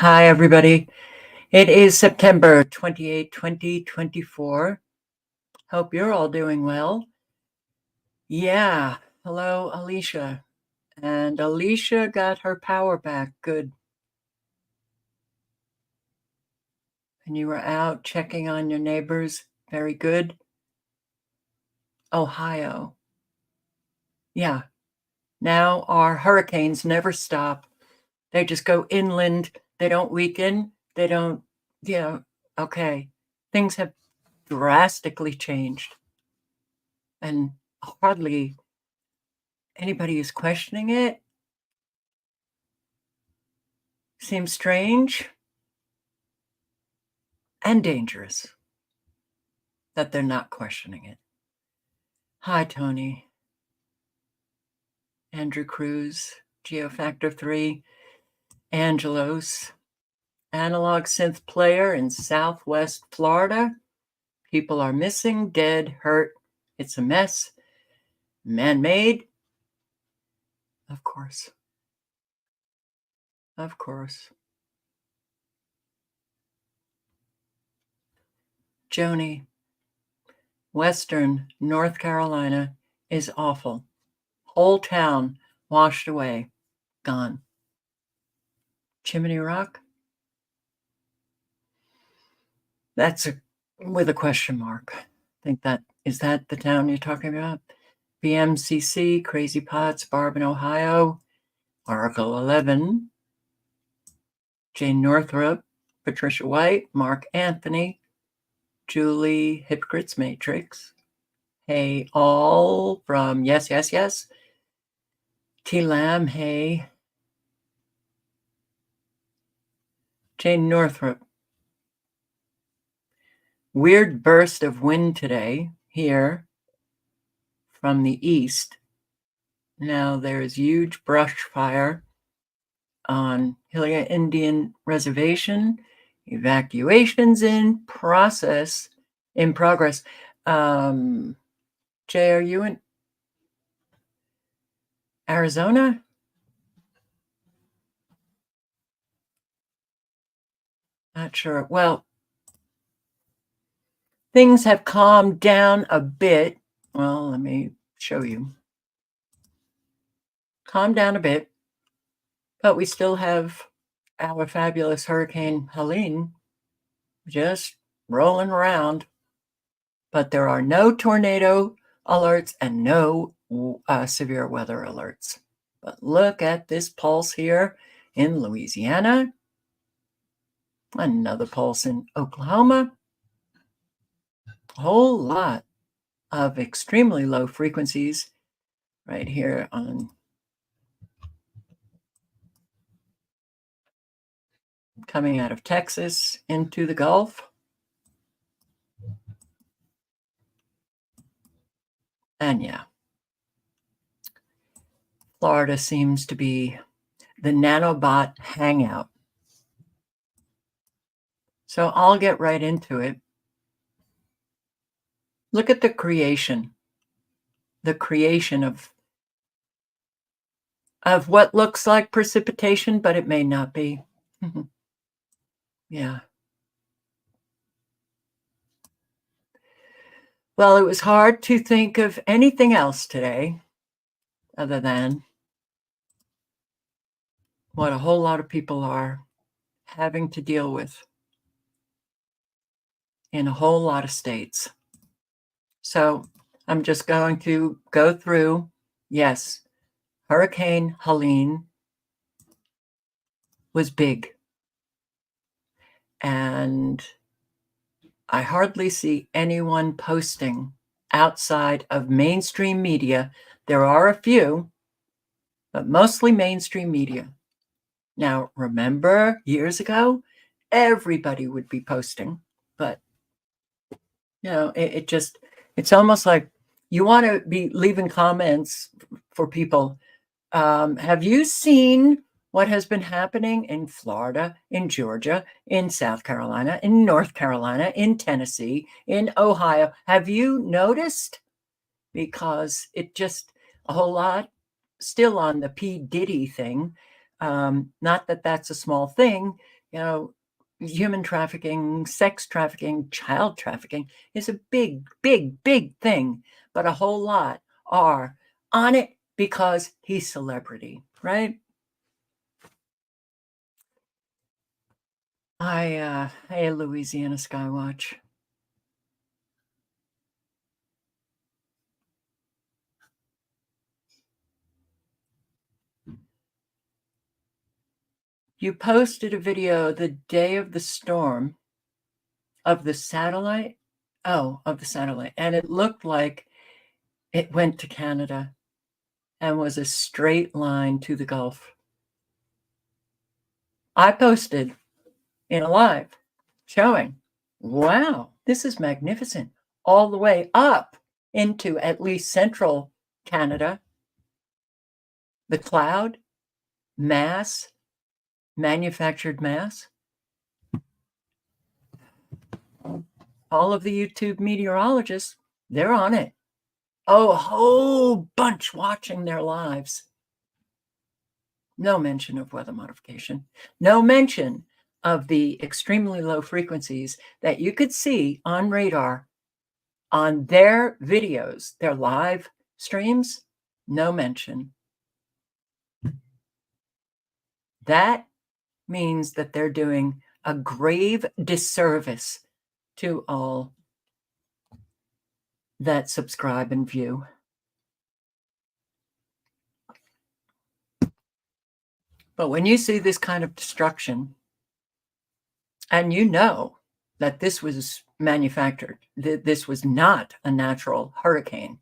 Hi, everybody. It is September 28, 2024. Hope you're all doing well. Yeah. Hello, Alicia. And Alicia got her power back. Good. And you were out checking on your neighbors. Very good. Ohio. Yeah. Now our hurricanes never stop. They just go inland. They don't weaken. They don't, okay. Things have drastically changed. And hardly anybody is questioning it. Seems strange and dangerous that they're not questioning it. Hi, Tony. Andrew Cruz, Geofactor 3, Angelos, analog synth player in Southwest Florida. People are missing, dead, hurt. It's a mess. Man-made. Of course. Of course. Joni, Western North Carolina is awful. Whole town washed away, gone. Chimney Rock? That's with a question mark. I think is that the town you're talking about? BMCC, Crazy Pots, Barben, Ohio, Oracle 11, Jane Northrup, Patricia White, Mark Anthony, Julie Hypocrites Matrix, hey all from Yes, Yes, Yes, T Lamb, hey, Jane Northrup. Weird burst of wind today here from the east. Now there's huge brush fire on Hilia Indian Reservation. Evacuations in progress. Jay, are you in Arizona? Not sure. Well, things have calmed down a bit. Well, let me show you. Calmed down a bit, but we still have our fabulous Hurricane Helene just rolling around. But there are no tornado alerts and no severe weather alerts. But look at this pulse here in Louisiana. Another pulse in Oklahoma. A whole lot of extremely low frequencies right here on coming out of Texas into the Gulf. And yeah, Florida seems to be the nanobot hangout. So I'll get right into it. Look at the creation of what looks like precipitation, but it may not be. Yeah. Well, it was hard to think of anything else today other than what a whole lot of people are having to deal with in a whole lot of states. So I'm just going to go through. Yes, Hurricane Helene was big. And I hardly see anyone posting outside of mainstream media. There are a few, but mostly mainstream media. Now, remember years ago, everybody would be posting, but it's almost like you want to be leaving comments for people. Have you seen what has been happening in Florida, in Georgia, in South Carolina, in North Carolina, in Tennessee, in Ohio? Have you noticed? Because it just a whole lot still on the P. Diddy thing. Not that that's a small thing. You know, human trafficking, sex trafficking, child trafficking is a big, big, big thing, but a whole lot are on it because he's celebrity, right? Hey, Louisiana Skywatch. You posted a video the day of the storm of the satellite. Oh, of the satellite. And it looked like it went to Canada and was a straight line to the Gulf. I posted in a live showing, wow, this is magnificent, all the way up into at least central Canada. The cloud, mass, manufactured mass. All of the YouTube meteorologists, they're on it. Oh, a whole bunch watching their lives. No mention of weather modification. No mention of the extremely low frequencies that you could see on radar on their videos, their live streams. No mention. That means that they're doing a grave disservice to all that subscribe and view. But when you see this kind of destruction, and you know that this was manufactured, that this was not a natural hurricane,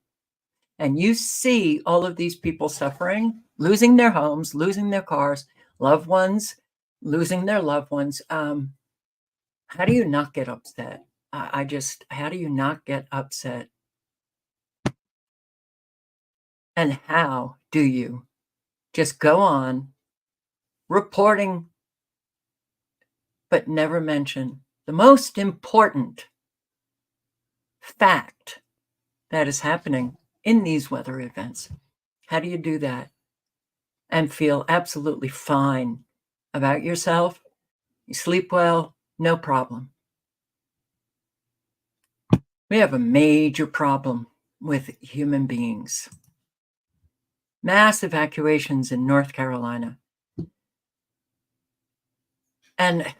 and you see all of these people suffering, losing their homes, losing their cars, loved ones, losing their loved ones, how do you not get upset? How do you not get upset? And how do you just go on reporting, but never mention the most important fact that is happening in these weather events? How do you do that and feel absolutely fine about yourself? You sleep well, no problem. We have a major problem with human beings. Mass evacuations in North Carolina. And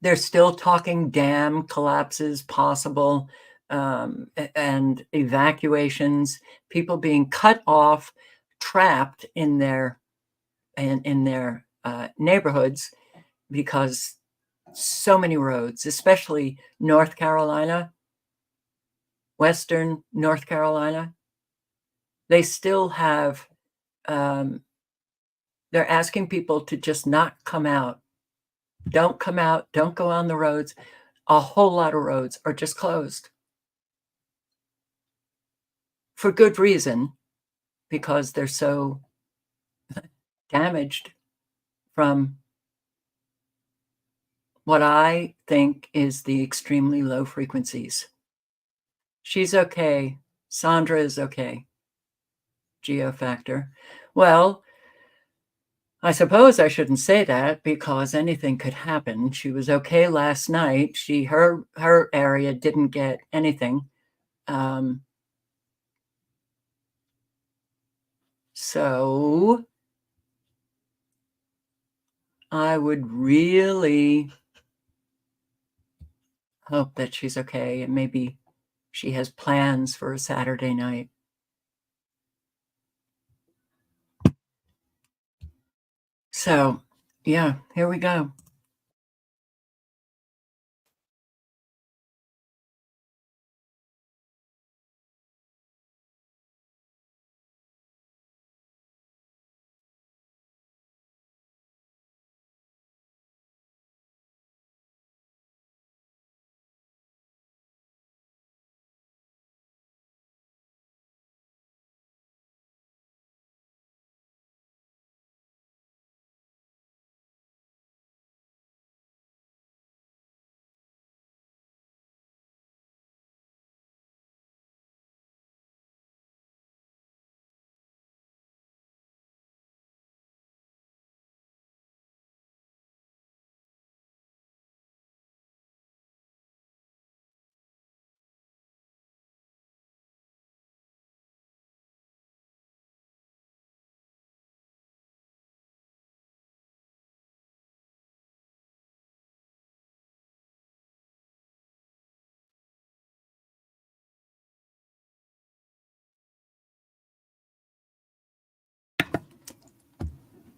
they're still talking dam collapses possible, and evacuations, people being cut off, trapped in their neighborhoods because so many roads, especially North Carolina, Western North Carolina, they still have, they're asking people to just not come out. Don't come out, don't go on the roads. A whole lot of roads are just closed. For good reason, because they're so damaged from what I think is the extremely low frequencies. She's okay. Sandra is okay. Geofactor. Well, I suppose I shouldn't say that because anything could happen. She was okay last night. Her area didn't get anything. So I would really hope that she's okay, and maybe she has plans for a Saturday night. So, yeah, here we go.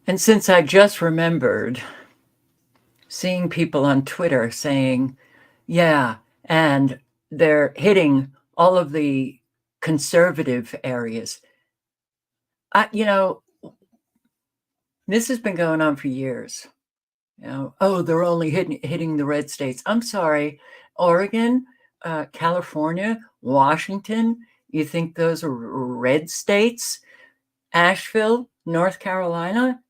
And since I just remembered seeing people on Twitter saying, yeah, and they're hitting all of the conservative areas. This has been going on for years. Oh, they're only hitting the red states. I'm sorry, Oregon, California, Washington. You think those are red states? Asheville, North Carolina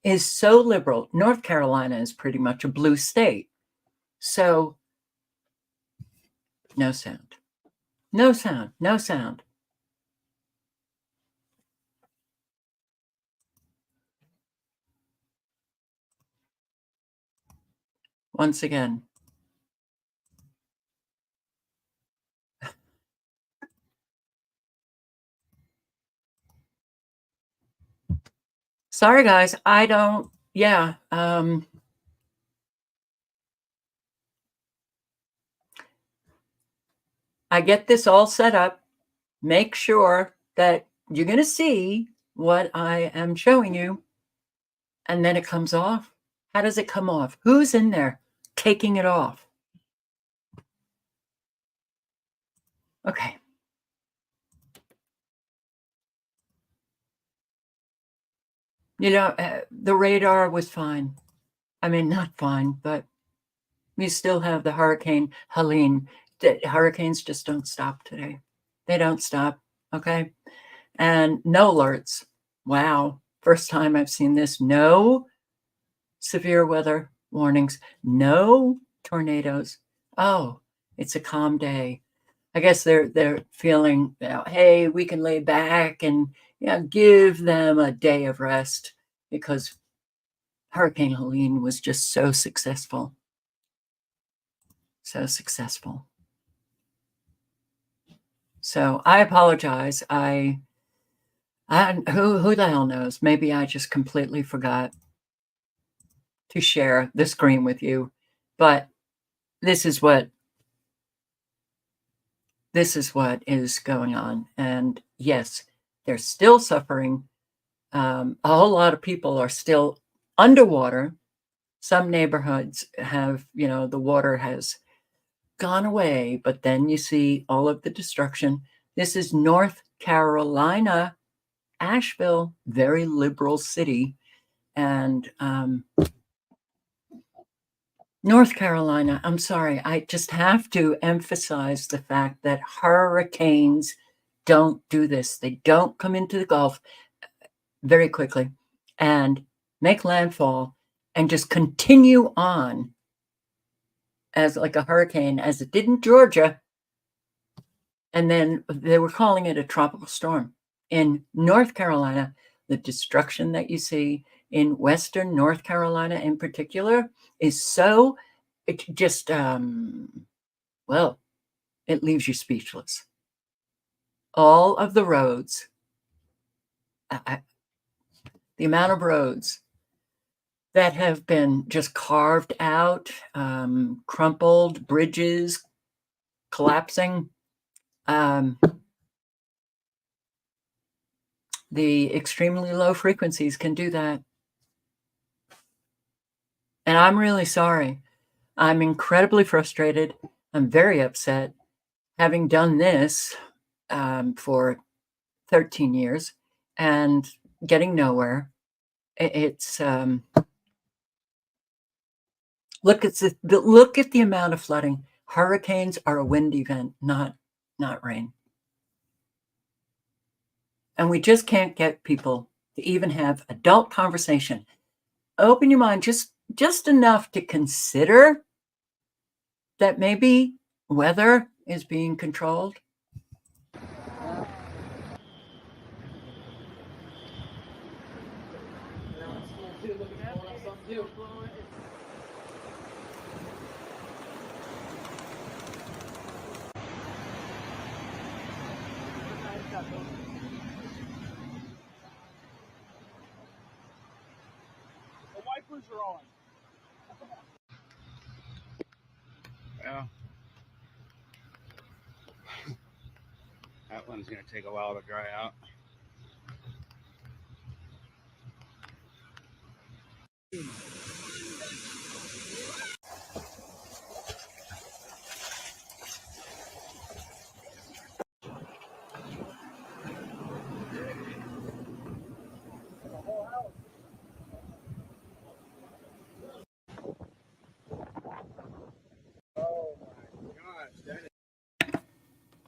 is so liberal. North Carolina is pretty much a blue state. So no sound. No sound. No sound. Once again. Sorry, guys. I don't. Yeah. I get this all set up. Make sure that you're going to see what I am showing you. And then it comes off. How does it come off? Who's in there taking it off? Okay. The radar was fine. I mean, not fine, but we still have the Hurricane Helene. Hurricanes just don't stop today. They don't stop. Okay. And no alerts. Wow. First time I've seen this. No severe weather warnings. No tornadoes. Oh, it's a calm day. I guess they're feeling, hey, we can lay back and give them a day of rest because Hurricane Helene was just so successful. So successful. So I apologize. Who the hell knows? Maybe I just completely forgot to share the screen with you, but this is what is going on. And yes, they're still suffering. A whole lot of people are still underwater. Some neighborhoods have, the water has gone away, but then you see all of the destruction. This is North Carolina, Asheville, very liberal city. And North Carolina, I'm sorry, I just have to emphasize the fact that hurricanes don't do this. They don't come into the Gulf very quickly and make landfall and just continue on as like a hurricane, as it did in Georgia. And then they were calling it a tropical storm. In North Carolina, the destruction that you see in Western North Carolina in particular is so, it just, well, it leaves you speechless. All of the roads, the amount of roads that have been just carved out, crumpled, bridges collapsing. The extremely low frequencies can do that. And I'm really sorry. I'm incredibly frustrated. I'm very upset having done this for 13 years and getting nowhere. It's look at the amount of flooding. Hurricanes are a wind event, not rain. And we just can't get people to even have adult conversation. Open your mind just enough to consider that maybe weather is being controlled. The wipers are on. Well, that one's going to take a while to dry out.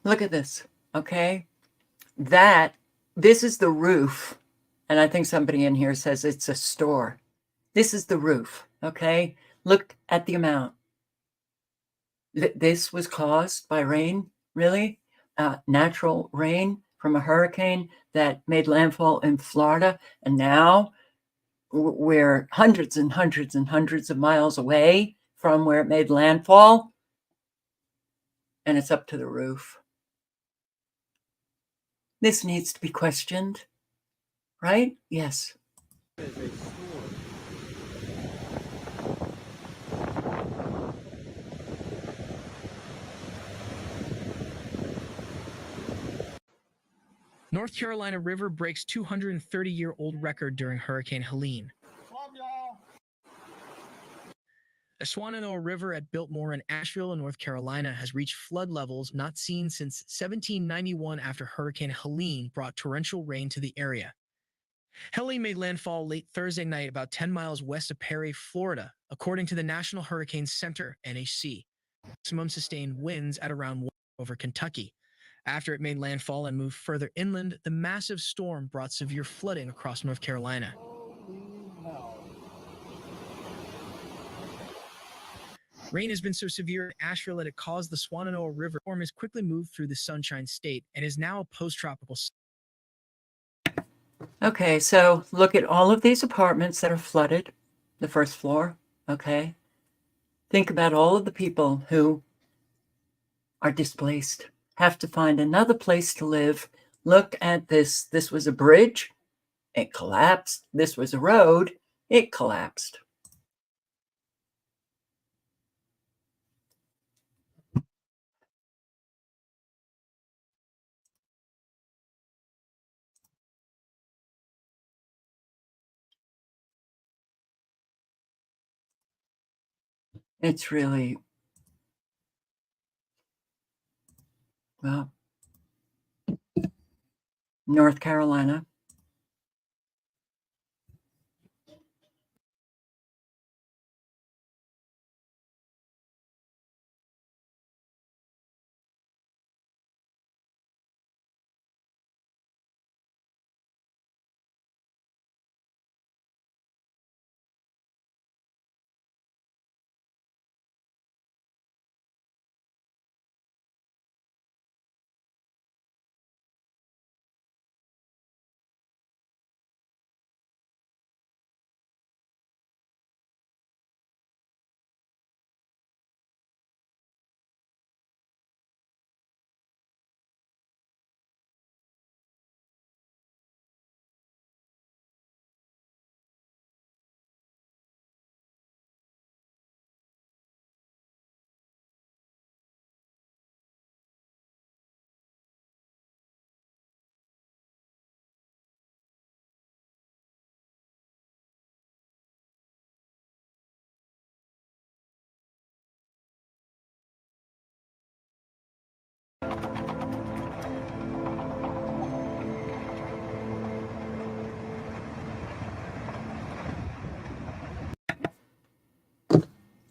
Look at this, okay? This is the roof, and I think somebody in here says it's a store. This is the roof, okay? Look at the amount. This was caused by rain, really? Natural rain from a hurricane that made landfall in Florida, and now we're hundreds and hundreds and hundreds of miles away from where it made landfall, and it's up to the roof. This needs to be questioned, right? Yes. North Carolina River breaks 230-year-old record during Hurricane Helene. The Shenandoah River at Biltmore in Asheville, North Carolina, has reached flood levels not seen since 1791 after Hurricane Helene brought torrential rain to the area. Helene made landfall late Thursday night about 10 miles west of Perry, Florida, according to the National Hurricane Center, NHC. Maximum sustained winds at around 1 over Kentucky. After it made landfall and moved further inland, the massive storm brought severe flooding across North Carolina. Rain has been so severe in Asheville that it caused the Shenandoah River. Storm has quickly moved through the Sunshine State and is now a post-tropical. Okay, so look at all of these apartments that are flooded, the first floor, okay? Think about all of the people who are displaced, have to find another place to live. Look at this. This was a bridge. It collapsed. This was a road. It collapsed. It's really, well, North Carolina.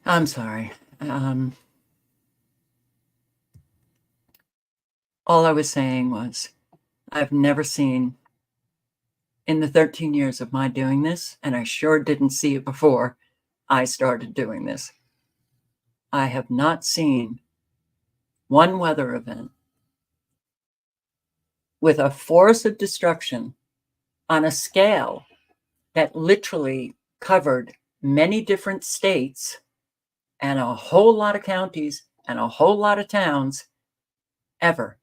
I'm sorry. All I was saying was I've never seen, in the 13 years of my doing this, and I sure didn't see it before I started doing this, I have not seen one weather event with a force of destruction on a scale that literally covered many different states and a whole lot of counties and a whole lot of towns ever.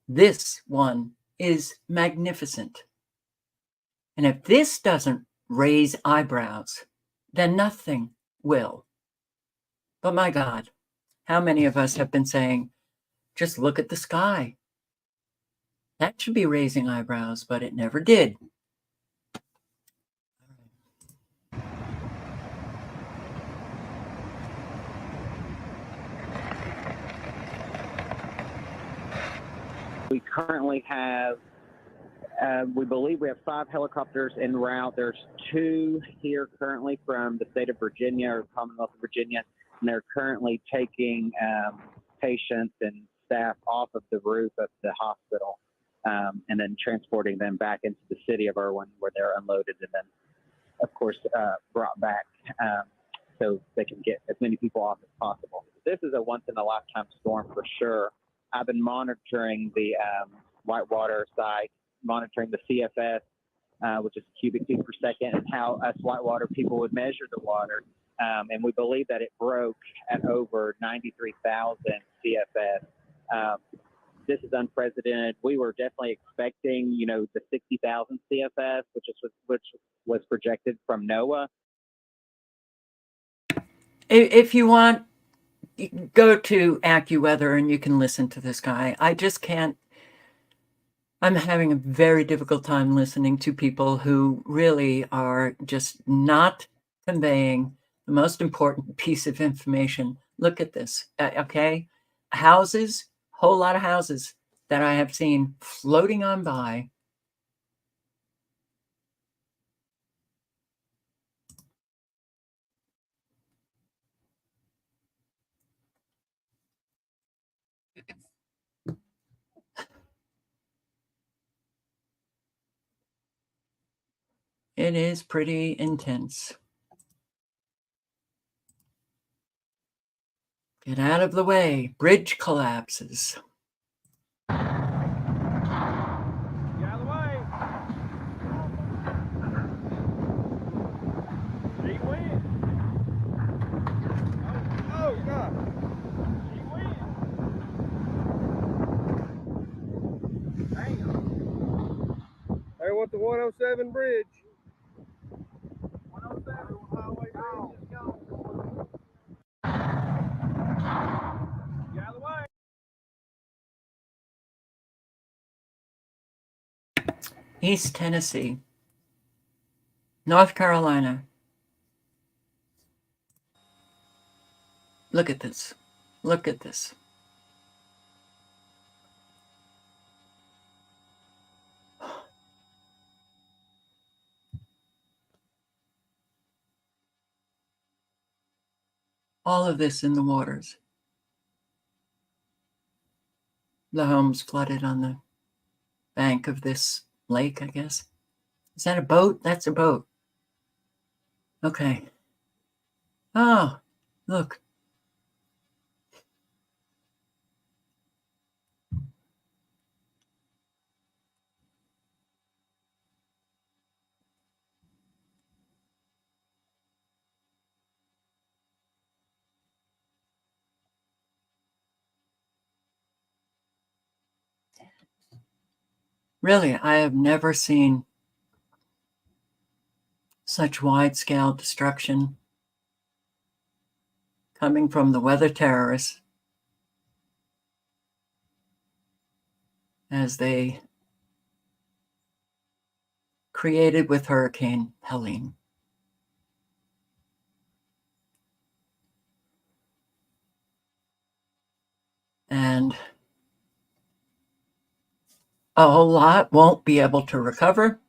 This one is magnificent. And if this doesn't raise eyebrows, then nothing will. But my God, how many of us have been saying, just look at the sky? That should be raising eyebrows, but it never did. We currently have, we believe we have 5 helicopters en route. There's 2 here currently from the state of Virginia or Commonwealth of Virginia, and they're currently taking patients and staff off of the roof of the hospital, and then transporting them back into the city of Irwin, where they're unloaded and then, of course, brought back so they can get as many people off as possible. This is a once-in-a-lifetime storm for sure. I've been monitoring the whitewater site, monitoring the CFS, which is cubic feet per second, and how us whitewater people would measure the water. And we believe that it broke at over 93,000 CFS. This is unprecedented. We were definitely expecting, the 60,000 CFS, which was projected from NOAA. If you want, go to AccuWeather and you can listen to this guy. I just can't. I'm having a very difficult time listening to people who really are just not conveying the most important piece of information. Look at this, okay? Houses, whole lot of houses that I have seen floating on by. It is pretty intense. Get out of the way. Bridge collapses. Get out of the way. Deep wind. Oh, God. Deep wind. Damn. There went the 107 bridge. 107 highway bridge is gone. Get out of the way. East Tennessee, North Carolina. Look at this. Look at this. All of this in the waters. The homes flooded on the bank of this lake, I guess. Is that a boat? That's a boat. Okay. Oh, look. Really, I have never seen such wide-scale destruction coming from the weather terrorists as they created with Hurricane Helene. And a whole lot won't be able to recover.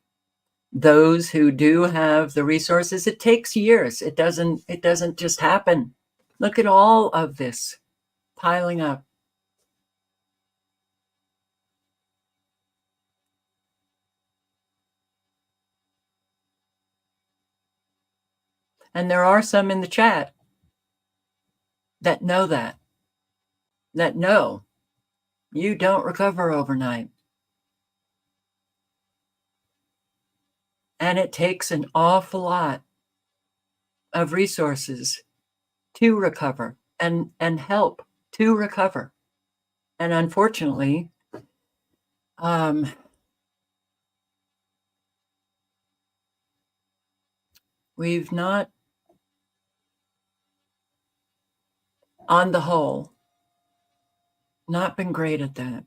Those who do have the resources, it takes years. It doesn't just happen. Look at all of this piling up. And there are some in the chat that know that know you don't recover overnight. And it takes an awful lot of resources to recover and help to recover. And unfortunately, we've not, on the whole, not been great at that.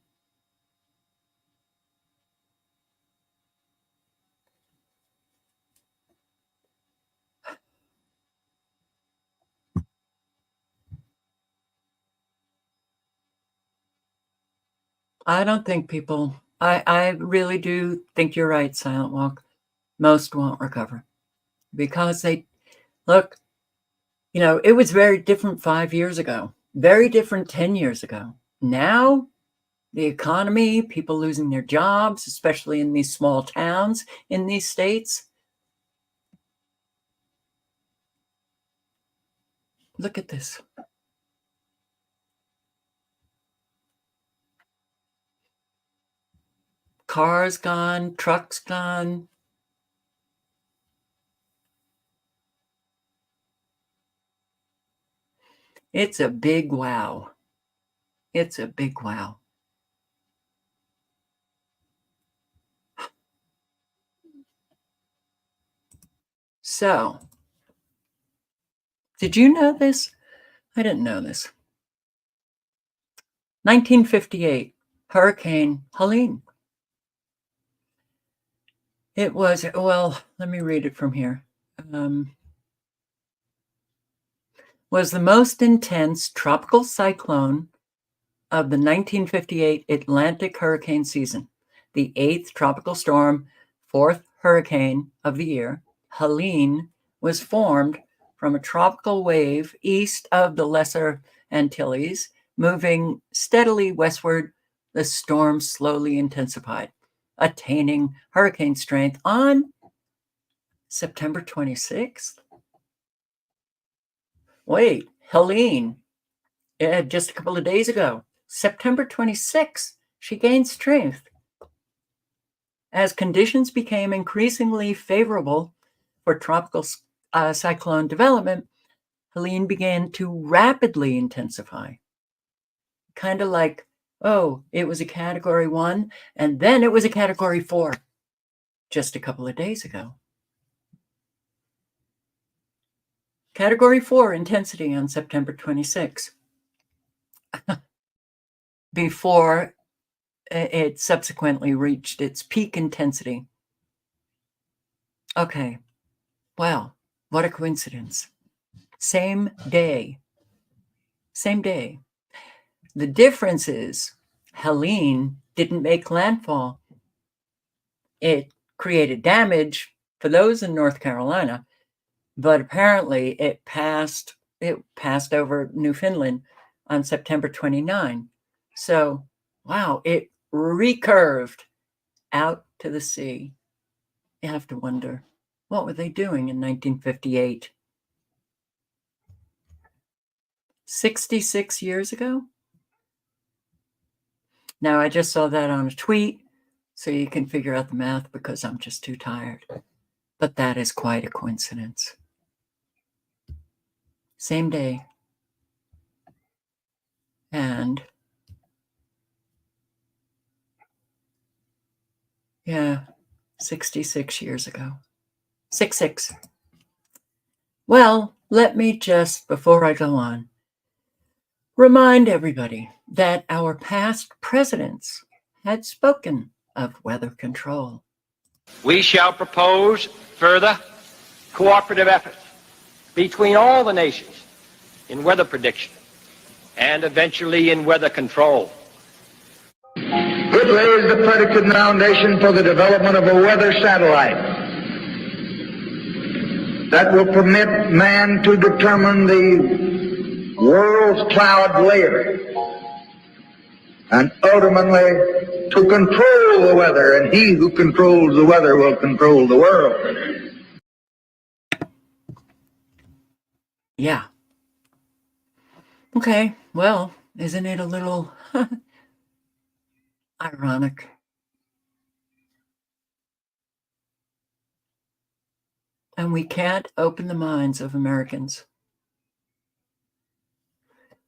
I don't think people, I really do think you're right, Silent Walk. Most won't recover because they, look, it was very different 5 years ago, very different 10 years ago. now, the economy, people losing their jobs, especially in these small towns in these states. Look at this. Cars gone, trucks gone. It's a big wow. It's a big wow. So, did you know this? I didn't know this. 1958, Hurricane Helene. It was, well, let me read it from here. Was the most intense tropical cyclone of the 1958 Atlantic hurricane season, the 8th tropical storm, 4th hurricane of the year. Helene was formed from a tropical wave east of the Lesser Antilles, moving steadily westward. The storm slowly intensified, attaining hurricane strength on September 26th. Wait, Helene, just a couple of days ago, September 26th, she gained strength. As conditions became increasingly favorable for tropical cyclone development, Helene began to rapidly intensify. Kind of like, oh, it was a Category 1, and then it was a Category 4 just a couple of days ago. Category 4 intensity on September 26. Before it subsequently reached its peak intensity. Okay, wow, what a coincidence. Same day. Same day. The difference is Helene didn't make landfall. It created damage for those in North Carolina, but apparently it passed over Newfoundland on September 29. So, wow, it recurved out to the sea. You have to wonder, what were they doing in 1958? 66 years ago? Now, I just saw that on a tweet, so you can figure out the math because I'm just too tired. But that is quite a coincidence. Same day. And yeah, 66 years ago. 66. Well, let me just, before I go on, remind everybody that our past presidents had spoken of weather control. We shall propose further cooperative efforts between all the nations in weather prediction and eventually in weather control. It lays the predicate foundation for the development of a weather satellite that will permit man to determine the world's cloud layer and ultimately to control the weather, and he who controls the weather will control the world. Yeah. Okay, well, isn't it a little ironic? And we can't open the minds of Americans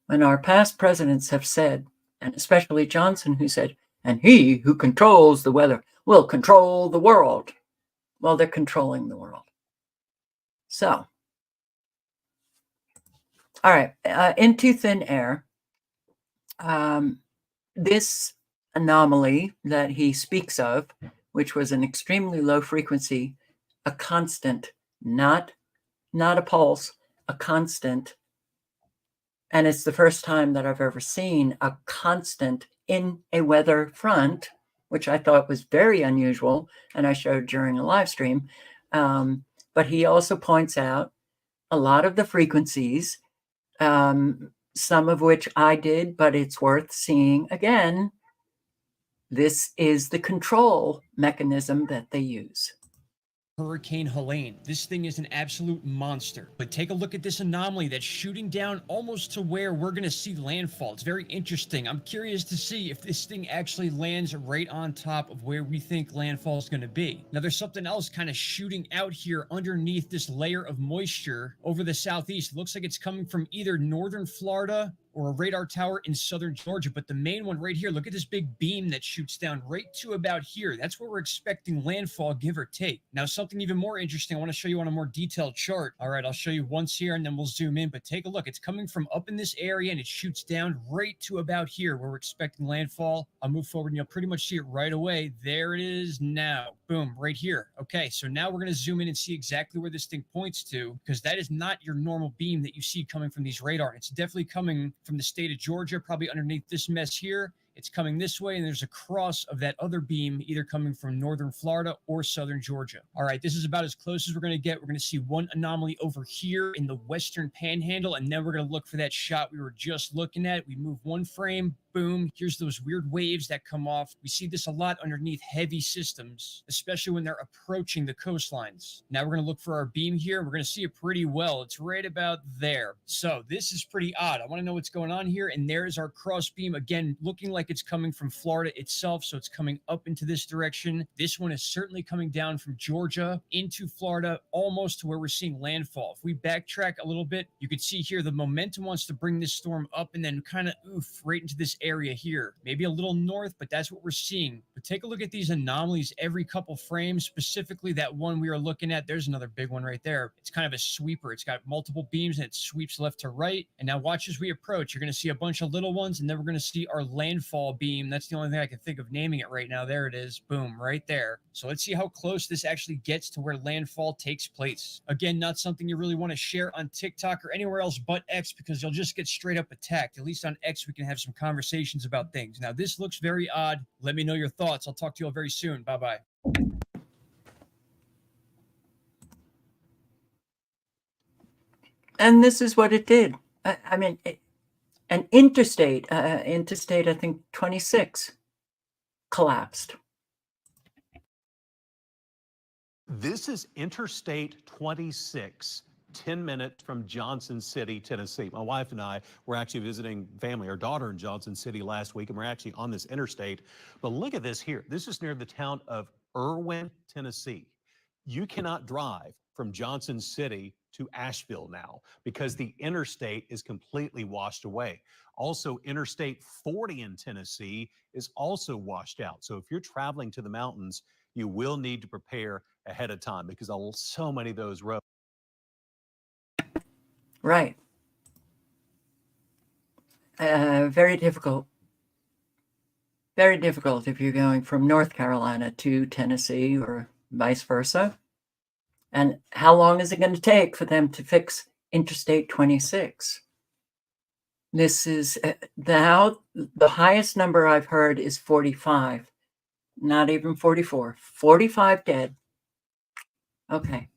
when our past presidents have said, and especially Johnson, who said, and he who controls the weather will control the world. Well, they're controlling the world. So, all right, into thin air. This anomaly that he speaks of, which was an extremely low frequency, a constant, not a pulse, a constant. And it's the first time that I've ever seen a constant in a weather front, which I thought was very unusual, and I showed during a live stream. But he also points out a lot of the frequencies some of which I did, but it's worth seeing again. This is the control mechanism that they use. Hurricane Helene. This thing is an absolute monster. But take a look at this anomaly that's shooting down almost to where we're going to see landfall. It's very interesting. I'm curious to see if this thing actually lands right on top of where we think landfall is going to be. Now, there's something else kind of shooting out here underneath this layer of moisture over the southeast. It looks like it's coming from either northern Florida or a radar tower in southern Georgia. But the main one right here, look at this big beam that shoots down right to about here. That's where we're expecting landfall, give or take. Now, something even more interesting, I want to show you on a more detailed chart. All right, I'll show you once here and then we'll zoom in, but take a look. It's coming from up in this area and it shoots down right to about here where we're expecting landfall. I'll move forward and you'll pretty much see it right away. There it is now. Boom, right here. Okay, so now we're going to zoom in and see exactly where this thing points to, because that is not your normal beam that you see coming from these radar. It's definitely coming from the state of Georgia, probably underneath this mess here. It's coming this way, and there's a cross of that other beam either coming from northern Florida or southern Georgia. All right, this is about as close as we're going to get. We're going to see one anomaly over here in the western panhandle, and then we're going to look for that shot we were just looking at. We move one frame, boom, here's those weird waves that come off. We see this a lot underneath heavy systems, especially when they're approaching the coastlines. Now we're going to look for our beam here, and we're going to see it pretty well. It's right about there. So this is pretty odd. I want to know what's going on here, and there's our cross beam, again, looking like it's coming from Florida itself, so it's coming up into this direction. This one is certainly coming down from Georgia into Florida, almost to where we're seeing landfall. If we backtrack a little bit, you can see here the momentum wants to bring this storm up and then kind of right into this area here. Maybe a little north, but that's what we're seeing. But take a look at these anomalies every couple frames, specifically that one we are looking at. There's another big one right there. It's kind of a sweeper. It's got multiple beams and it sweeps left to right. And now watch as we approach. You're going to see a bunch of little ones, and then we're going to see our landfall beam. That's the only thing I can think of naming it right now. There it is. Boom, right there. So let's see how close this actually gets to where landfall takes place. Again, not something you really want to share on TikTok or anywhere else but X, because you'll just get straight up attacked. At least on X, we can have some conversations about things. Now, this looks very odd. Let me know your thoughts. I'll talk to you all very soon. Bye-bye. And this is what it did. I mean, an interstate, I think 26 collapsed. This is Interstate 26, 10 minutes from Johnson City, Tennessee. My wife and I were actually visiting family, our daughter in Johnson City last week, and we're actually on this interstate. But look at this here. This is near the town of Irwin, Tennessee. You cannot drive from Johnson City to Asheville now because the interstate is completely washed away. Also, Interstate 40 in Tennessee is also washed out. So if you're traveling to the mountains, you will need to prepare ahead of time because so many of those roads. Right. Very difficult. Very difficult if you're going from North Carolina to Tennessee or vice versa. And how long is it going to take for them to fix Interstate 26? This is now the highest number I've heard is 45, not even 44. 45 dead. Okay.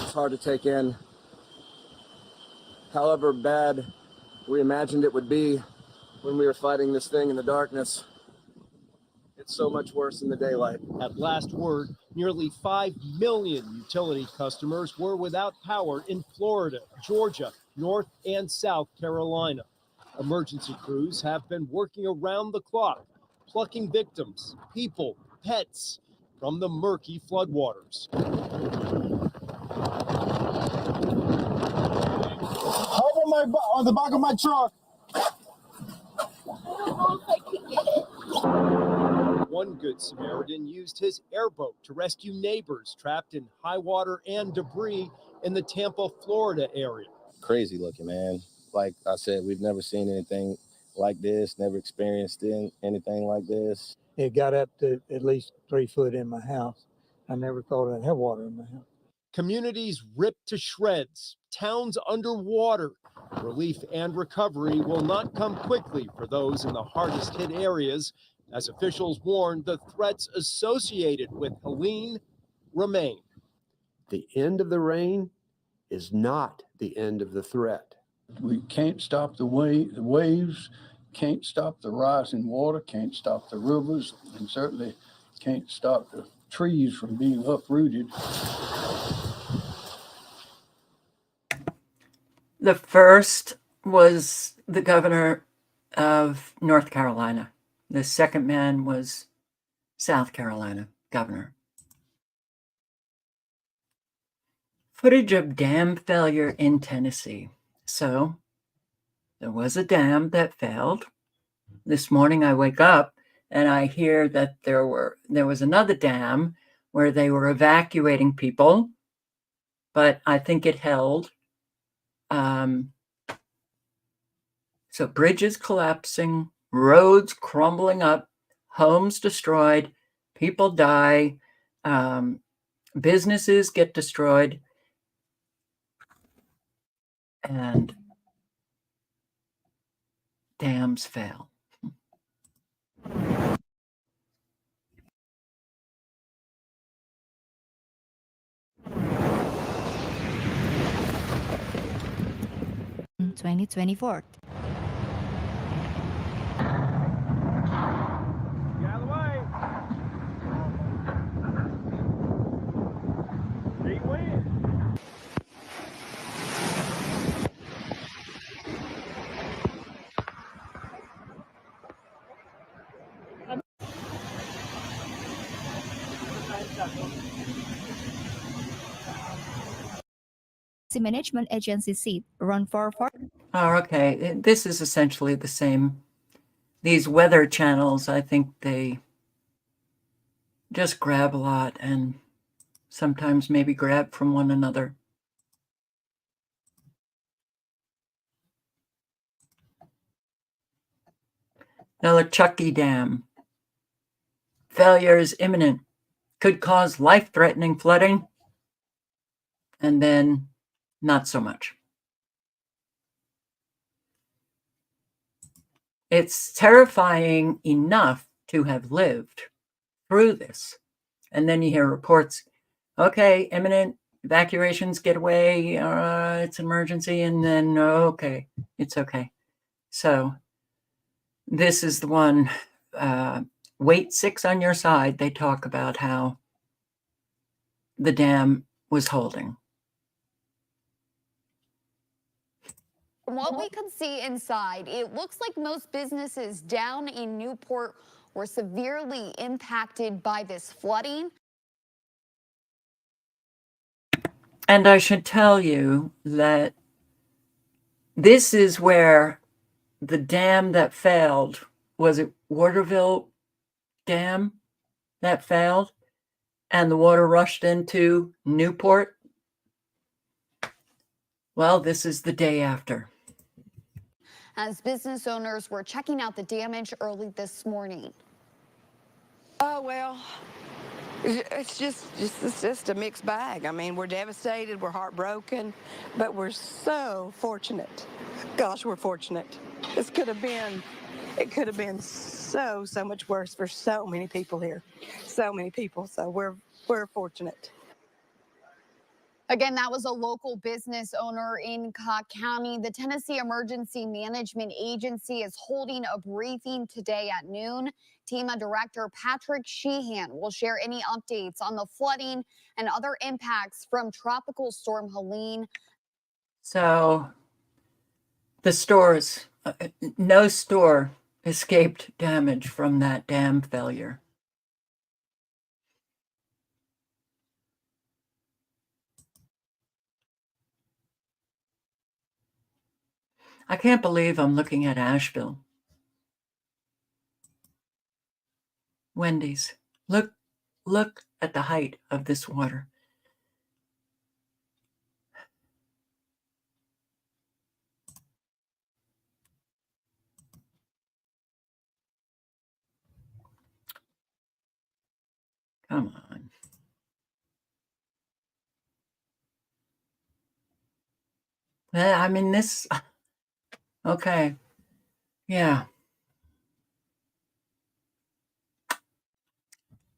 It's hard to take in. However bad we imagined it would be when we were fighting this thing in the darkness, it's so much worse in the daylight. At last word, nearly 5 million utility customers were without power in Florida, Georgia, North and South Carolina. Emergency crews have been working around the clock, plucking victims, people, pets from the murky floodwaters. On the back of my truck. One Good Samaritan used his airboat to rescue neighbors trapped in high water and debris in the Tampa, Florida area. Crazy looking, man. Like I said, we've never seen anything like this, never experienced anything like this. It got up to at least 3 foot in my house. I never thought I'd have water in my house. Communities ripped to shreds, towns underwater. Relief and recovery will not come quickly for those in the hardest hit areas, as officials warn the threats associated with Helene remain. The end of the rain is not the end of the threat. We can't stop the waves, can't stop the rising water, can't stop the rivers, and certainly can't stop the trees from being uprooted. The first was the governor of North Carolina. The second man was South Carolina governor. Footage of dam failure in Tennessee. So there was a dam that failed. This morning I wake up and I hear that there was another dam where they were evacuating people, but I think it held. So bridges collapsing, roads crumbling up, homes destroyed, people die, businesses get destroyed, and dams fail. In 2024. The management agency seat run for. Oh, okay. This is essentially the same. These weather channels, I think they just grab a lot and sometimes maybe grab from one another. Nolichucky Dam. Failure is imminent. Could cause life-threatening flooding. And then not so much. It's terrifying enough to have lived through this. And then you hear reports, okay, imminent evacuations, get away, it's an emergency, and then, okay, it's okay. So this is the one, weight 6 on your side, they talk about how the dam was holding. From what we could see inside, it looks like most businesses down in Newport were severely impacted by this flooding. And I should tell you that this is where the dam that failed, was it Waterville Dam that failed? And the water rushed into Newport? Well, this is the day after. As business owners were checking out the damage early this morning. Oh, well, it's just a mixed bag. I mean, we're devastated, we're heartbroken, but we're so fortunate. Gosh, we're fortunate. It could have been so much worse for so many people here. So many people, so we're fortunate. Again, that was a local business owner in Cobb County. The Tennessee Emergency Management Agency is holding a briefing today at noon. TEMA Director Patrick Sheehan will share any updates on the flooding and other impacts from Tropical Storm Helene. So the stores, no store escaped damage from that dam failure. I can't believe I'm looking at Asheville. Wendy's. Look at the height of this water. Come on. I mean, this, okay. Yeah.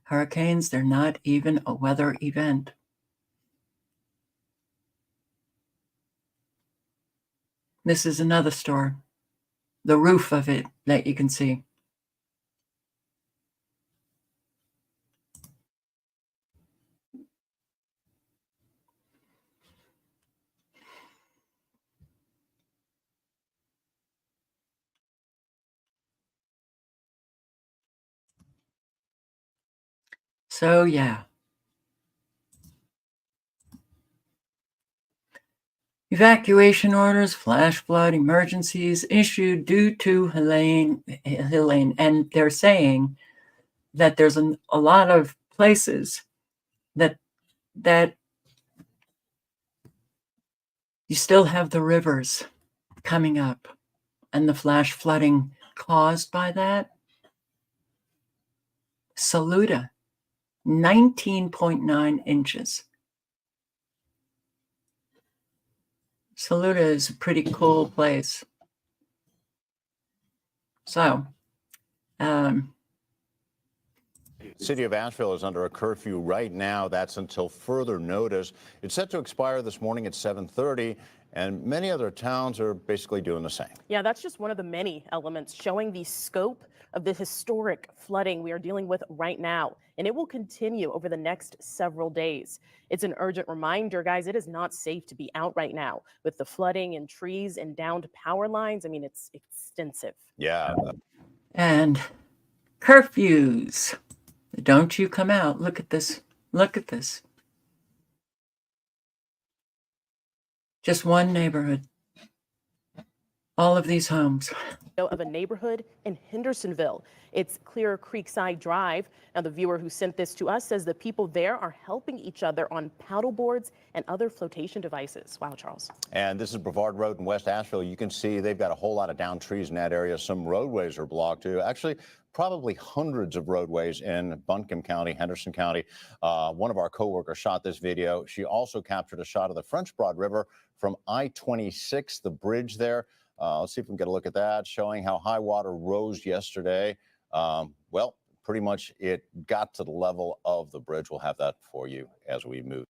Hurricanes, they're not even a weather event. This is another store. The roof of it that you can see. So yeah. Evacuation orders, flash flood emergencies issued due to Helene, and they're saying that there's a lot of places that you still have the rivers coming up and the flash flooding caused by that. Saluda, 19.9 inches. Saluda is a pretty cool place. So, City of Asheville is under a curfew right now. That's until further notice. It's set to expire this morning at 7:30, and many other towns are basically doing the same. Yeah, that's just one of the many elements showing the scope of the historic flooding we are dealing with right now, and it will continue over the next several days. It's an urgent reminder, guys, it is not safe to be out right now with the flooding and trees and downed power lines. I mean, it's extensive. Yeah. and curfews. Don't you come out. Look at this. Look at this. Just one neighborhood. All of these homes. Of a neighborhood in Hendersonville. It's Clear Creekside Drive. Now, the viewer who sent this to us says the people there are helping each other on paddle boards and other flotation devices. Wow, Charles. And this is Brevard Road in West Asheville. You can see they've got a whole lot of downed trees in that area. Some roadways are blocked too. Actually, probably hundreds of roadways in Buncombe County, Henderson County. One of our coworkers shot this video. She also captured a shot of the French Broad River from I-26, the bridge there. Let's see if we can get a look at that, showing how high water rose yesterday. Well, pretty much it got to the level of the bridge. We'll have that for you as we move.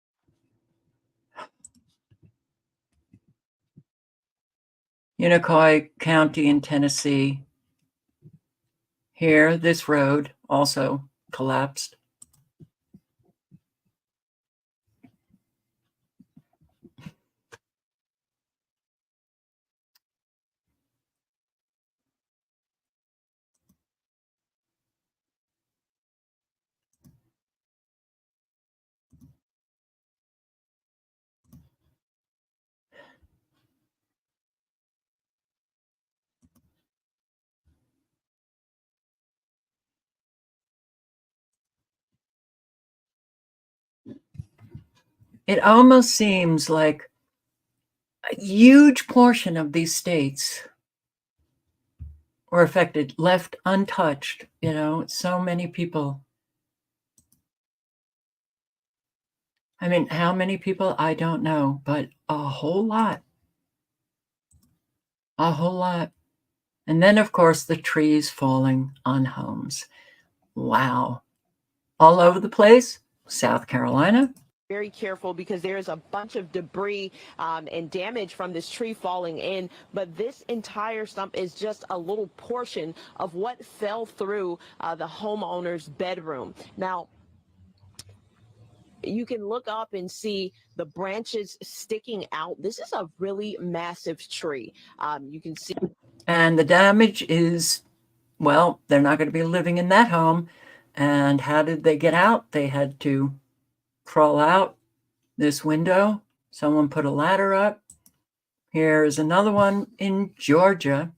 Unicoi County in Tennessee. Here, this road also collapsed. It almost seems like a huge portion of these states were affected, left untouched. You know, so many people. I mean, how many people? I don't know, but a whole lot. A whole lot. And then, of course, the trees falling on homes. Wow. All over the place. South Carolina. Very careful because there is a bunch of debris and damage from this tree falling in, but this entire stump is just a little portion of what fell through the homeowner's bedroom. Now, you can look up and see the branches sticking out. This is a really massive tree. You can see. And the damage is, well, they're not going to be living in that home. And how did they get out? They had to crawl out this window. Someone put a ladder up. Here's another one in Georgia.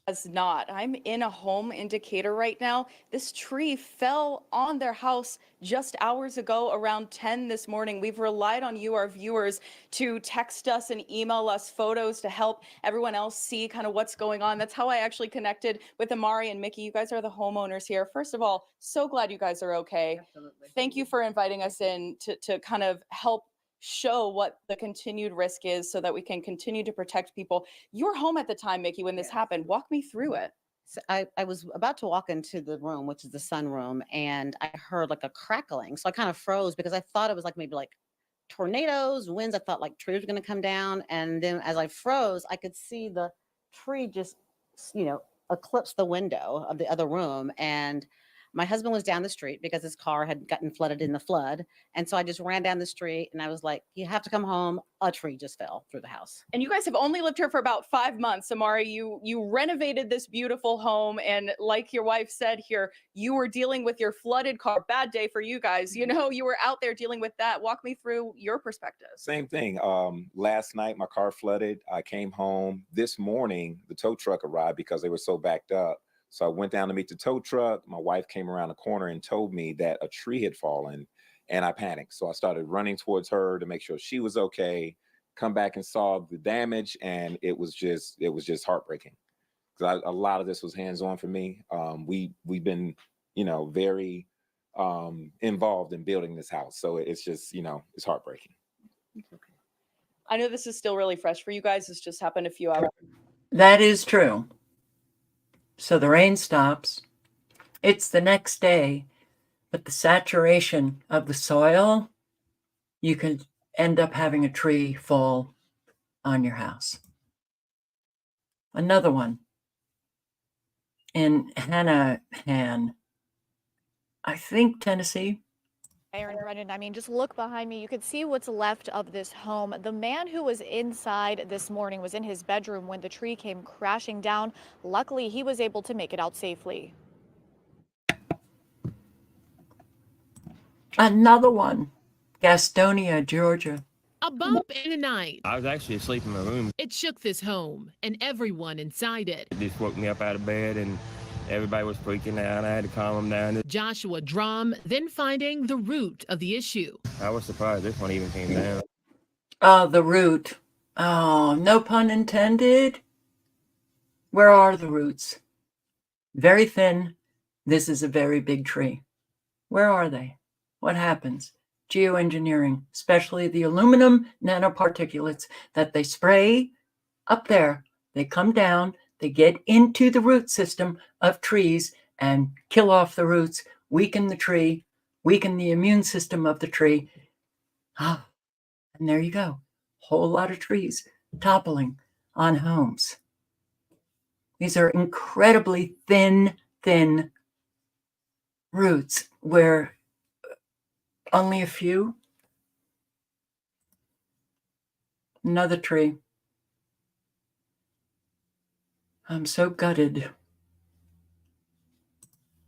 Does not. I'm in a home indicator right now. This tree fell on their house just hours ago around 10 this morning. We've relied on you, our viewers, to text us and email us photos to help everyone else see kind of what's going on. That's how I actually connected with Amari and Mickey. You guys are the homeowners here. First of all, so glad you guys are okay. Absolutely. Thank you for inviting us in to kind of help show what the continued risk is so that we can continue to protect people. You were home at the time, Mickey, when this happened. Walk me through it. So I was about to walk into the room, which is the sunroom, and I heard like a crackling. So I kind of froze because I thought it was like maybe like tornadoes, winds. I thought like trees were going to come down. And then as I froze, I could see the tree just, eclipse the window of the other room. And my husband was down the street because his car had gotten flooded in the flood. And so I just ran down the street and I was like, you have to come home. A tree just fell through the house. And you guys have only lived here for about 5 months, Samari. You renovated this beautiful home, and like your wife said here, you were dealing with your flooded car. Bad day for you guys. You were out there dealing with that. Walk me through your perspective. Same thing. Last night my car flooded. I came home. This morning the tow truck arrived because they were so backed up. So I went down to meet the tow truck. My wife came around the corner and told me that a tree had fallen, and I panicked. So I started running towards her to make sure she was okay, come back and saw the damage, and it was just heartbreaking. Because a lot of this was hands-on for me. We've been, very involved in building this house. So it's just, it's heartbreaking. I know this is still really fresh for you guys. This just happened a few hours. That is true. So the rain stops. It's the next day, but the saturation of the soil, you can end up having a tree fall on your house. Another one in Hanahan, I think Tennessee. Aaron Brennan, I mean, just look behind me. You could see what's left of this home. The man who was inside this morning was in his bedroom when the tree came crashing down. Luckily, he was able to make it out safely. Another one, Gastonia, Georgia. A bump in the night. I was actually asleep in my room. It shook this home and everyone inside it. It just woke me up out of bed and everybody was freaking out. I had to calm them down. Joshua Drum then finding the root of the issue. I was surprised this one even came down. Oh, the root. Oh, no pun intended. Where are the roots? Very thin. This is a very big tree. Where are they? What happens? Geoengineering, especially the aluminum nanoparticulates that they spray up there. They come down, they get into the root system of trees and kill off the roots, weaken the tree, weaken the immune system of the tree. Ah, and there you go. Whole lot of trees toppling on homes. These are incredibly thin roots where only a few. Another tree. I'm so gutted.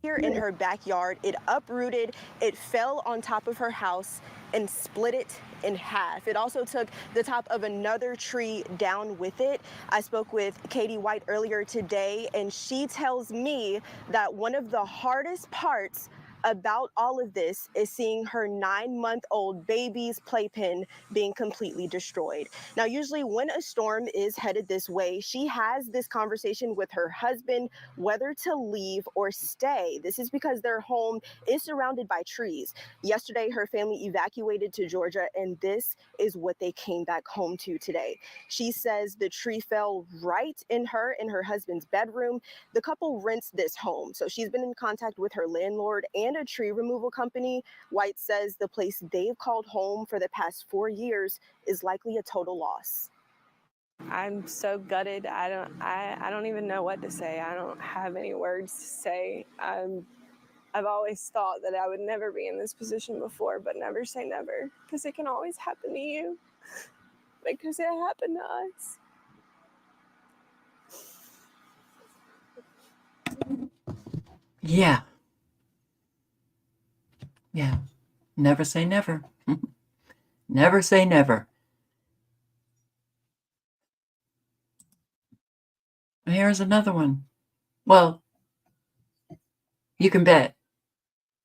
Here in her backyard, it uprooted, it fell on top of her house and split it in half. It also took the top of another tree down with it. I spoke with Katie White earlier today, and she tells me that one of the hardest parts about all of this is seeing her 9-month-old baby's playpen being completely destroyed. Now, usually when a storm is headed this way, she has this conversation with her husband whether to leave or stay. This is because their home is surrounded by trees. Yesterday, her family evacuated to Georgia, and this is what they came back home to today. She says the tree fell right in her and her husband's bedroom. The couple rents this home, so she's been in contact with her landlord and a tree removal company. White says the place they've called home for the past 4 years is likely a total loss. I'm so gutted. I don't even know what to say. I don't have any words to say. I've always thought that I would never be in this position before, but never say never, because it can always happen to you, because it happened to us. Yeah. Yeah. Never say never. Never say never. Here's another one. Well, you can bet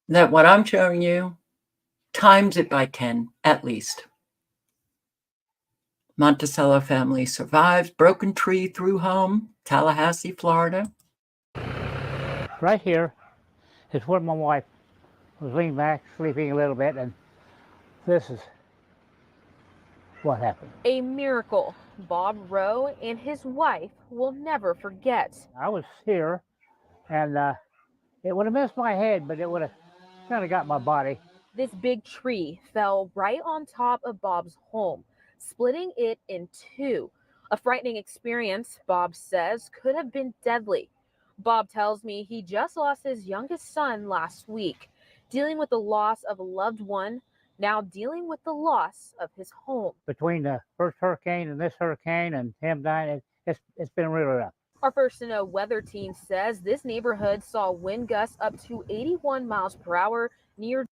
that what I'm showing you times it by 10 at least. Monticello family survives broken tree through home, Tallahassee, Florida. Right here is where my wife was leaning back, sleeping a little bit, and this is what happened. A miracle Bob Rowe and his wife will never forget. I was here, and it would have missed my head, but it would have kind of got my body. This big tree fell right on top of Bob's home, splitting it in two. A frightening experience, Bob says, could have been deadly. Bob tells me he just lost his youngest son last week, dealing with the loss of a loved one, now dealing with the loss of his home. Between the first hurricane and this hurricane and him dying, it's been really rough. Our First to Know weather team says this neighborhood saw wind gusts up to 81 miles per hour near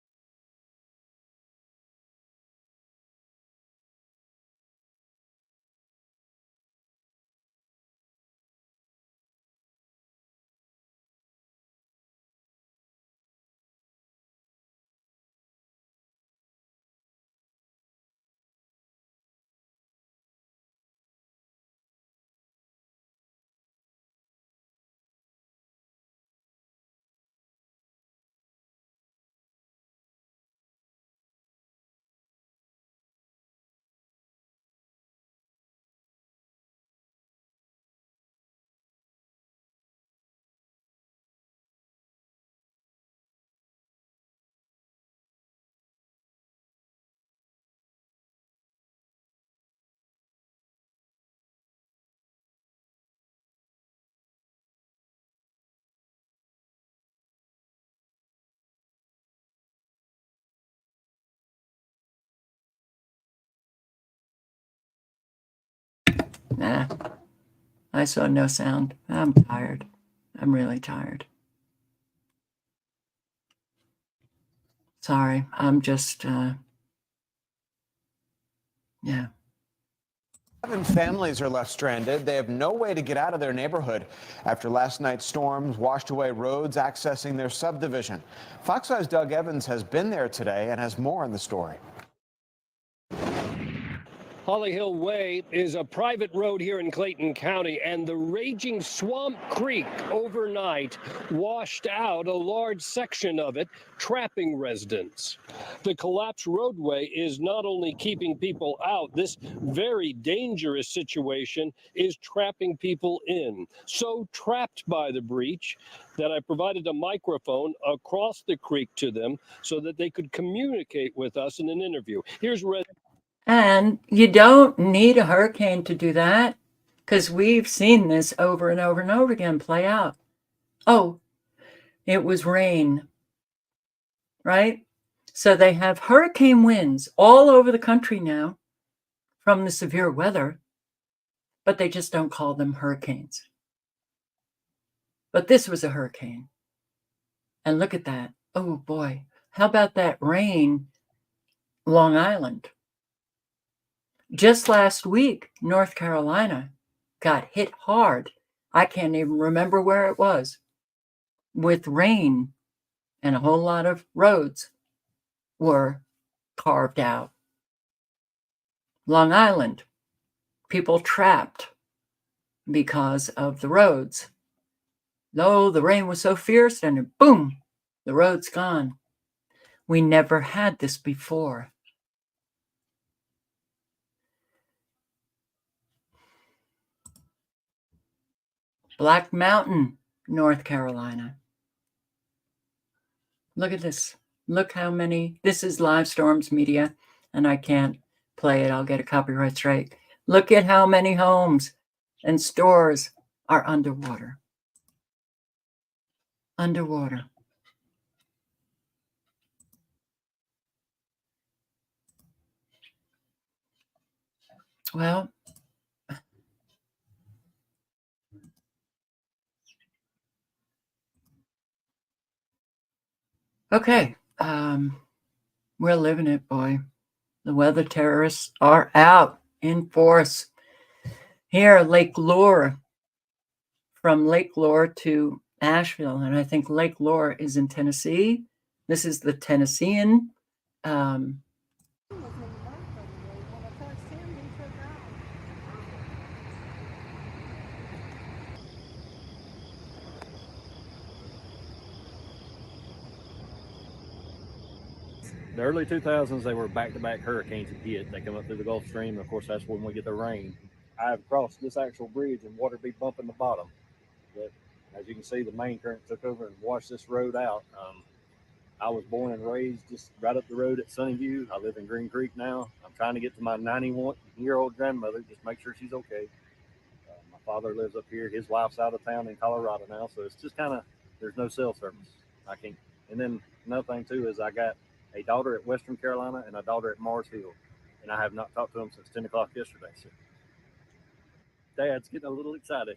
Nah, I saw no sound. I'm tired. I'm really tired. Sorry, I'm just, yeah. 7 families are left stranded. They have no way to get out of their neighborhood after last night's storms washed away roads accessing their subdivision. Fox 5's Doug Evans has been there today and has more on the story. Holly Hill Way is a private road here in Clayton County, and the raging Swamp Creek overnight washed out a large section of it, trapping residents. The collapsed roadway is not only keeping people out, this very dangerous situation is trapping people in. So trapped by the breach that I provided a microphone across the creek to them so that they could communicate with us in an interview. Here's And you don't need a hurricane to do that, because we've seen this over and over and over again play out. Oh, it was rain, right? So they have hurricane winds all over the country now from the severe weather, but they just don't call them hurricanes. But this was a hurricane. And look at that. Oh boy. How about that rain, Long Island? Just last week, North Carolina got hit hard. I can't even remember where it was, with rain, and a whole lot of roads were carved out. Long Island, people trapped because of the roads. No, the rain was so fierce, and boom, the road's gone. We never had this before. Black Mountain, North Carolina. Look at this. Look how many. This is Live Storms Media, and I can't play it. I'll get a copyright strike. Look at how many homes and stores are underwater. Underwater. Well, okay. We're living it, boy. The weather terrorists are out in force. Here, Lake Lure, from Lake Lure to Asheville, and I think Lake Lure is in Tennessee. This is the Tennessean. The early 2000s, they were back-to-back hurricanes that hit. They come up through the Gulf Stream. Of course, that's when we get the rain. I've crossed this actual bridge and water be bumping the bottom. But as you can see, the main current took over and washed this road out. I was born and raised just right up the road at Sunnyview. I live in Green Creek now. I'm trying to get to my 91-year-old grandmother, just make sure she's okay. My father lives up here. His wife's out of town in Colorado now, so it's just kind of, there's no cell service. I can't. And then another thing too is I got a daughter at Western Carolina and a daughter at Mars Hill, and I have not talked to them since 10 o'clock yesterday. So Dad's getting a little excited.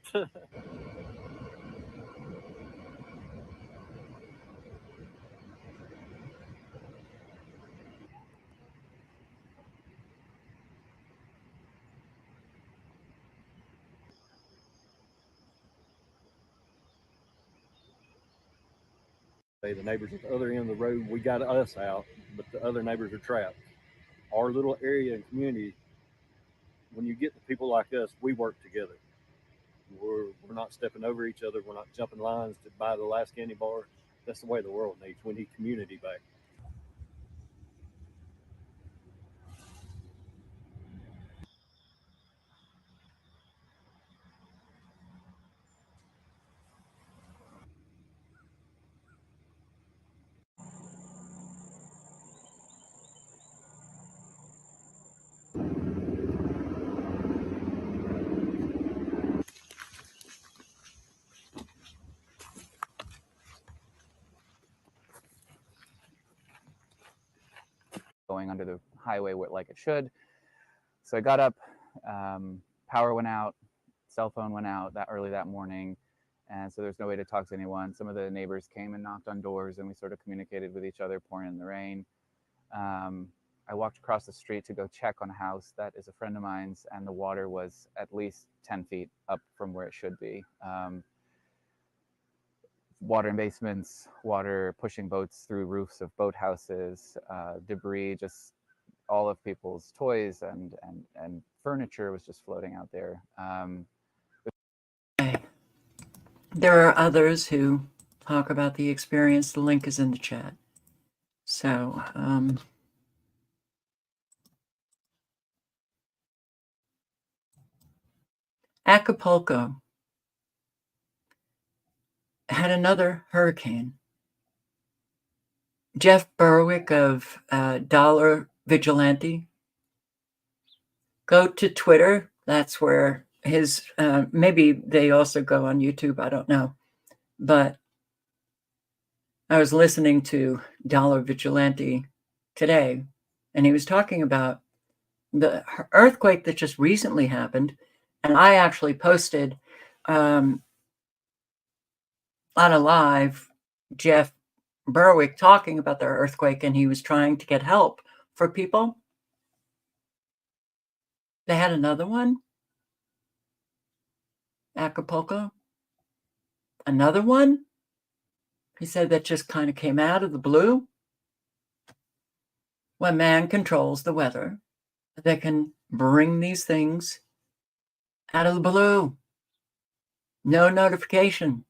The neighbors at the other end of the road, we got us out, but the other neighbors are trapped. Our little area and community, when you get the people like us, we work together. We're not stepping over each other. We're not jumping lines to buy the last candy bar. That's the way the world needs. We need community back. Going under the highway like it should. So I got up, power went out, cell phone went out that early that morning, and so there's no way to talk to anyone. Some of the neighbors came and knocked on doors, and we sort of communicated with each other, pouring in the rain. I walked across the street to go check on a house that is a friend of mine's, and the water was at least 10 feet up from where it should be. Water in basements, water pushing boats through roofs of boathouses, debris, just all of people's toys and furniture was just floating out there. There are others who talk about the experience. The link is in the chat. So, Acapulco had another hurricane. Jeff Berwick of Dollar Vigilante. Go to Twitter. That's where his, maybe they also go on YouTube. I don't know. But I was listening to Dollar Vigilante today, and he was talking about the earthquake that just recently happened. And I actually posted on a live Jeff Berwick talking about the earthquake, and he was trying to get help for people. They had another one. Acapulco. Another one. He said that just kind of came out of the blue. When man controls the weather, they can bring these things out of the blue. No notification.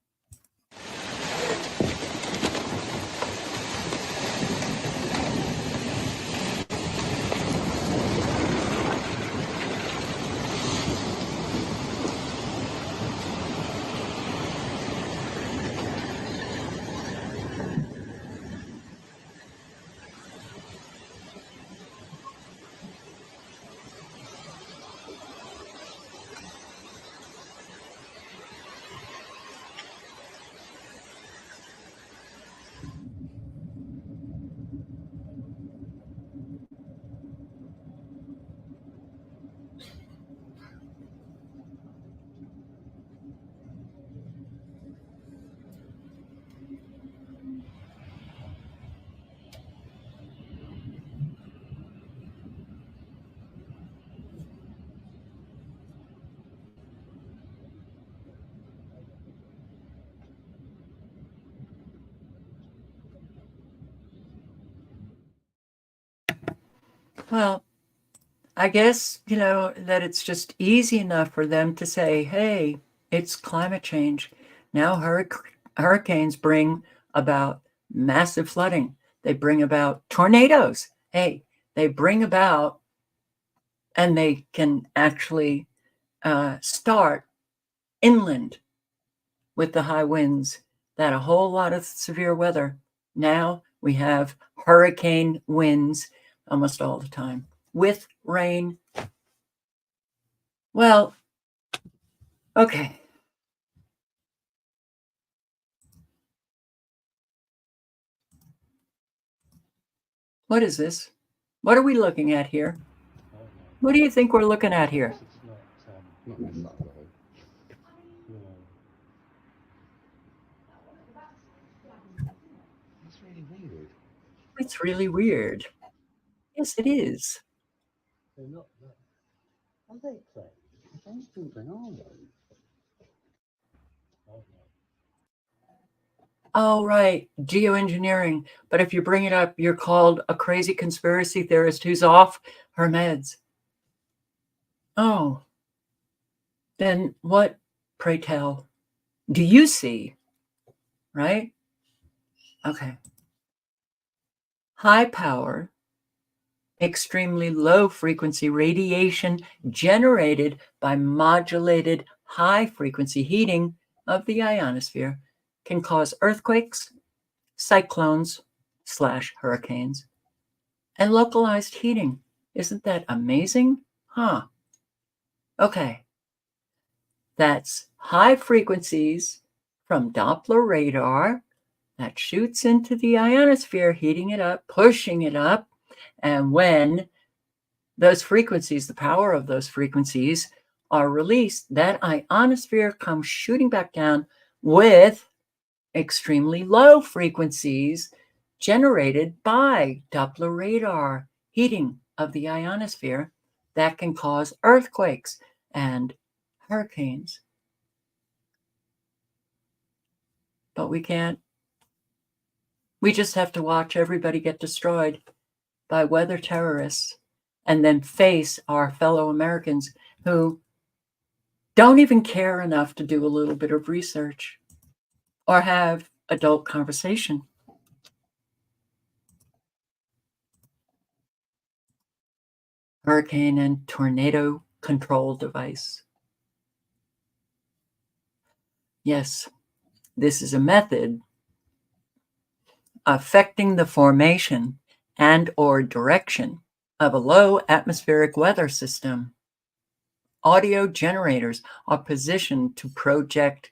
Well, I guess, that it's just easy enough for them to say, hey, it's climate change. Now hurricanes bring about massive flooding. They bring about tornadoes. Hey, they bring about, and they can actually start inland with the high winds, that a whole lot of severe weather now We have hurricane winds almost all the time with rain. Well, okay. What is this? What are we looking at here? What do you think we're looking at here? It's really weird. Yes, it is. Oh, right. Geoengineering. But if you bring it up, you're called a crazy conspiracy theorist who's off her meds. Oh, then what, pray tell, do you see? Right? Okay. High power, extremely low frequency radiation generated by modulated high frequency heating of the ionosphere can cause earthquakes, cyclones / hurricanes, and localized heating. Isn't that amazing? Huh. Okay. That's high frequencies from Doppler radar that shoots into the ionosphere, heating it up, pushing it up. And when those frequencies, the power of those frequencies are released, that ionosphere comes shooting back down with extremely low frequencies generated by Doppler radar heating of the ionosphere that can cause earthquakes and hurricanes. But we can't. We just have to watch everybody get destroyed by weather terrorists and then face our fellow Americans who don't even care enough to do a little bit of research or have adult conversation. Hurricane and tornado control device. Yes, this is a method affecting the formation and or direction of a low atmospheric weather system. Audio generators are positioned to project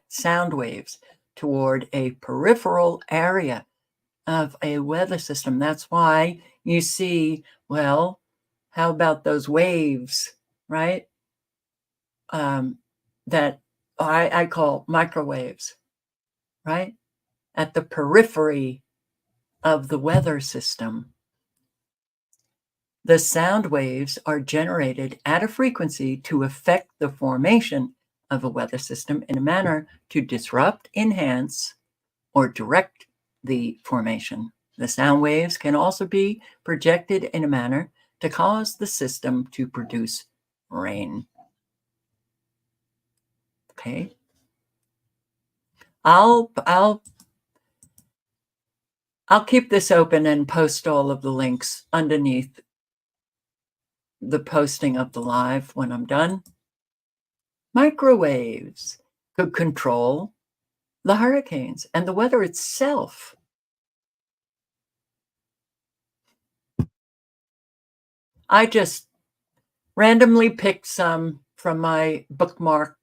sound waves toward a peripheral area of a weather system. That's why you see, well, how about those waves, right? That I call microwaves, right? At the periphery of the weather system. The sound waves are generated at a frequency to affect the formation of a weather system in a manner to disrupt, enhance, or direct the formation. The sound waves can also be projected in a manner to cause the system to produce rain. Okay. I'll keep this open and post all of the links underneath the posting of the live when I'm done. Microwaves could control the hurricanes and the weather itself. I just randomly picked some from my bookmarking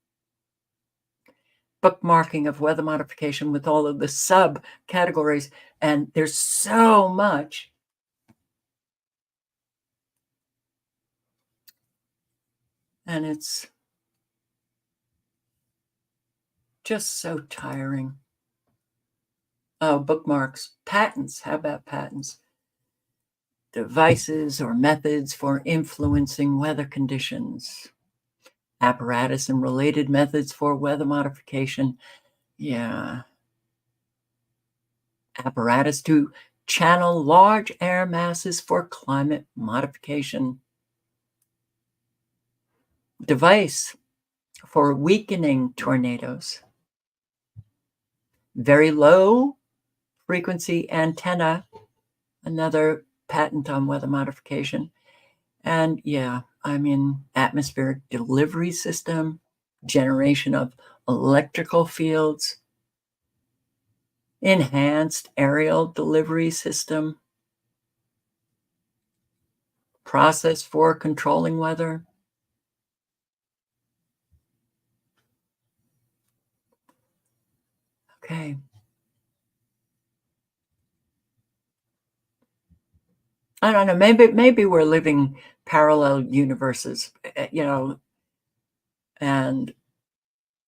of weather modification with all of the subcategories, and there's so much. And it's just so tiring. Oh, bookmarks. Patents. How about patents? Devices or methods for influencing weather conditions. Apparatus and related methods for weather modification. Yeah. Apparatus to channel large air masses for climate modification. Device for weakening tornadoes. Very low frequency antenna, another patent on weather modification. And yeah, I mean, atmospheric delivery system, generation of electrical fields. enhanced aerial delivery system, process for controlling weather. Okay. I don't know. Maybe we're living parallel universes, and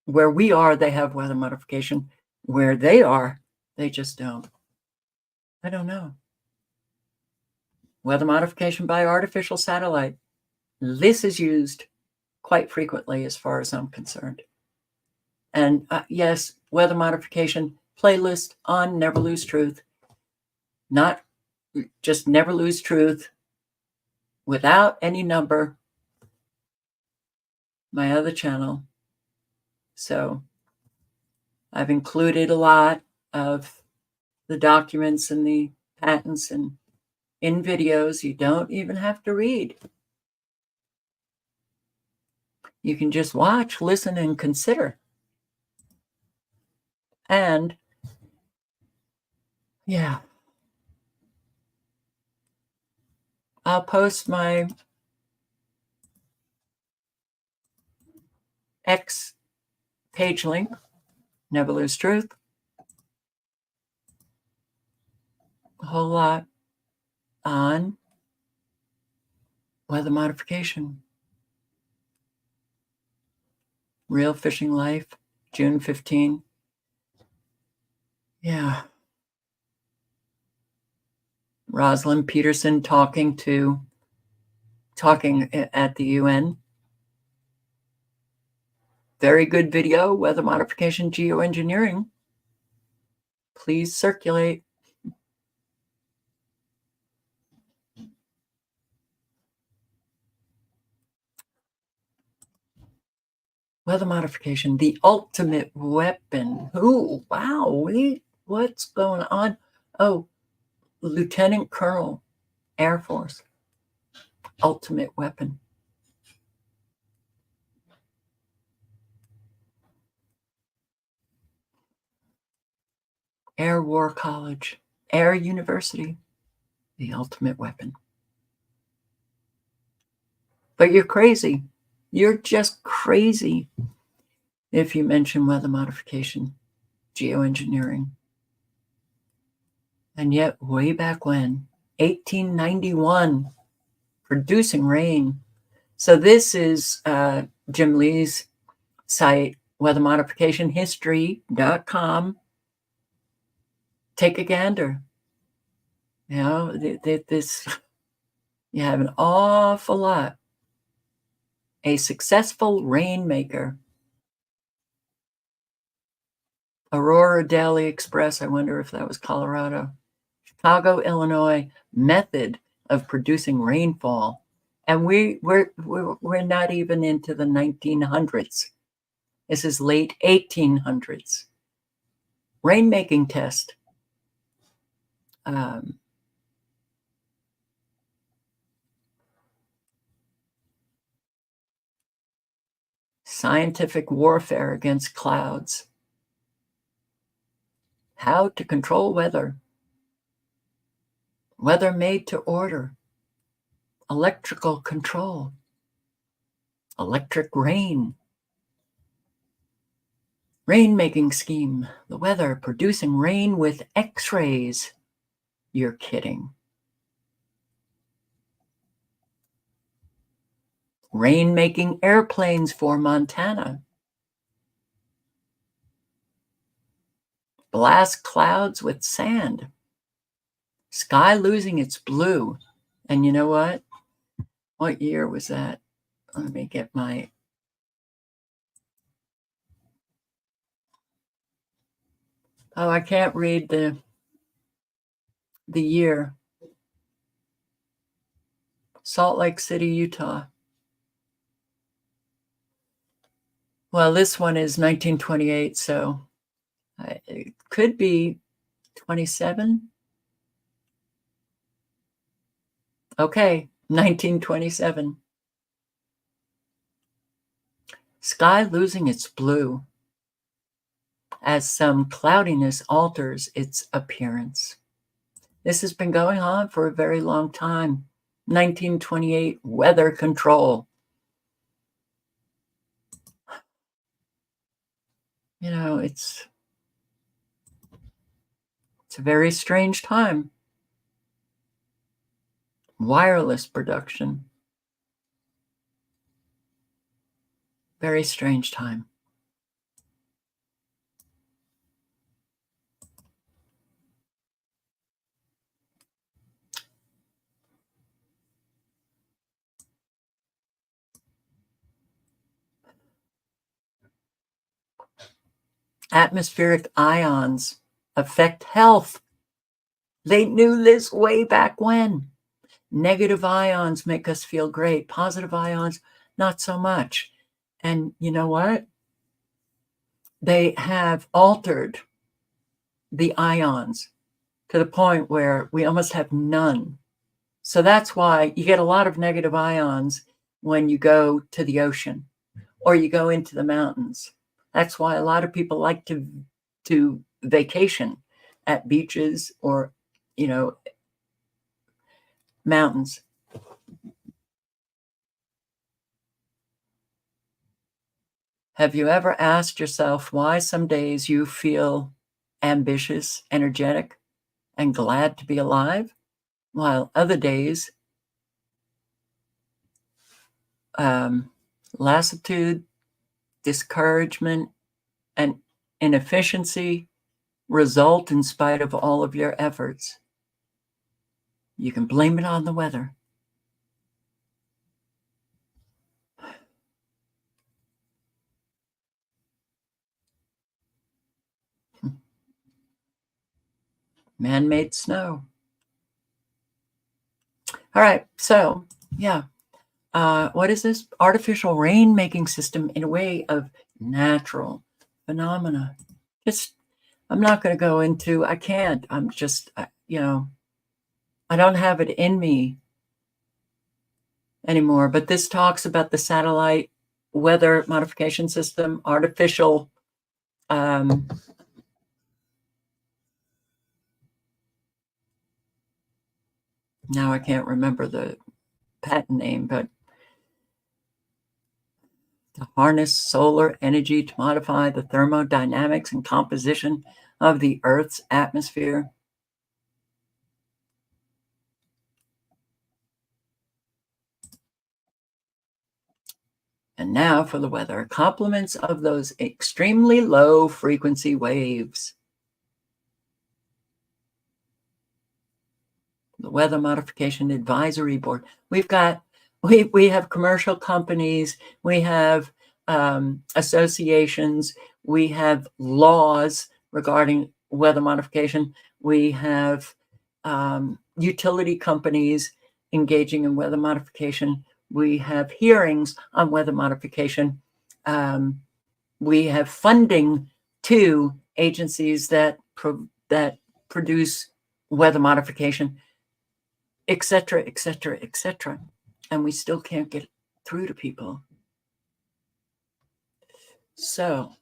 where we are, they have weather modification. Where they are, they just don't. I don't know. Weather modification by artificial satellite. This is used quite frequently as far as I'm concerned. And yes, weather modification playlist on Never Lose Truth. Not just Never Lose Truth without any number. My other channel. So I've included a lot of the documents and the patents and in videos. You don't even have to read. You can just watch, listen, and consider. And yeah, I'll post my X page link, Never Lose Truth. A whole lot on weather modification. Real Fishing Life, June 15. Yeah. Rosalind Peterson talking at the UN. Very good video, weather modification, geoengineering. Please circulate. Weather modification, the ultimate weapon. Ooh, wow, what's going on? Oh, Lieutenant Colonel, Air Force. Ultimate weapon. Air War College, Air University, the ultimate weapon. But you're crazy. You're just crazy if you mention weather modification, geoengineering. And yet, way back when, 1891, producing rain. So this is Jim Lee's site, weathermodificationhistory.com. Take a gander. This, you have an awful lot. A successful rainmaker. Aurora Daily Express, I wonder if that was Colorado. Chicago, Illinois, method of producing rainfall. And we're not even into the 1900s. This is late 1800s. Rainmaking test. Scientific warfare against clouds. How to control weather. Weather made to order. Electrical control. Electric rain. Rainmaking scheme. The weather producing rain with X-rays. You're kidding. Rain-making airplanes for Montana. Blast clouds with sand. Sky losing its blue. And you know what? What year was that? Let me get my... Oh, I can't read the year. Salt Lake City, Utah. Well, this one is 1928, so it could be 27. Okay, 1927. Sky losing its blue. as some cloudiness alters its appearance. This has been going on for a very long time. 1928 weather control. You know, it's a very strange time. Wireless production. Very strange time. Atmospheric ions affect health. They knew this way back when. Negative ions make us feel great. Positive ions, not so much. And you know what? They have altered the ions to the point where we almost have none. So that's why you get a lot of negative ions when you go to the ocean or you go into the mountains. That's why a lot of people like to vacation at beaches or, you know, mountains. Have you ever asked yourself why some days you feel ambitious, energetic, and glad to be alive, while other days, lassitude, discouragement, and inefficiency result in spite of all of your efforts? You can blame it on the weather. Man-made snow. All right, so yeah. What is this? Artificial rain-making system in a way of natural phenomena. I'm not going to go into, I can't. I'm just, you know, I don't have it in me anymore. But this talks about the satellite weather modification system, artificial, now I can't remember the patent name, but to harness solar energy to modify the thermodynamics and composition of the Earth's atmosphere. And now for the weather. Complements of those extremely low frequency waves. The Weather Modification Advisory Board. We have commercial companies, we have associations, we have laws regarding weather modification, we have utility companies engaging in weather modification, we have hearings on weather modification, we have funding to agencies that produce weather modification, et cetera, et cetera, et cetera. And we still can't get through to people. So,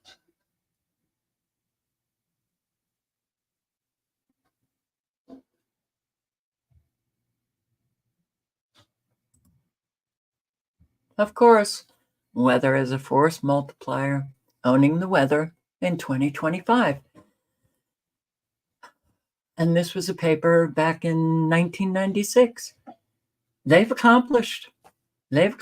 of course, weather is a force multiplier, owning the weather in 2025. And this was a paper back in 1996. They've accomplished. They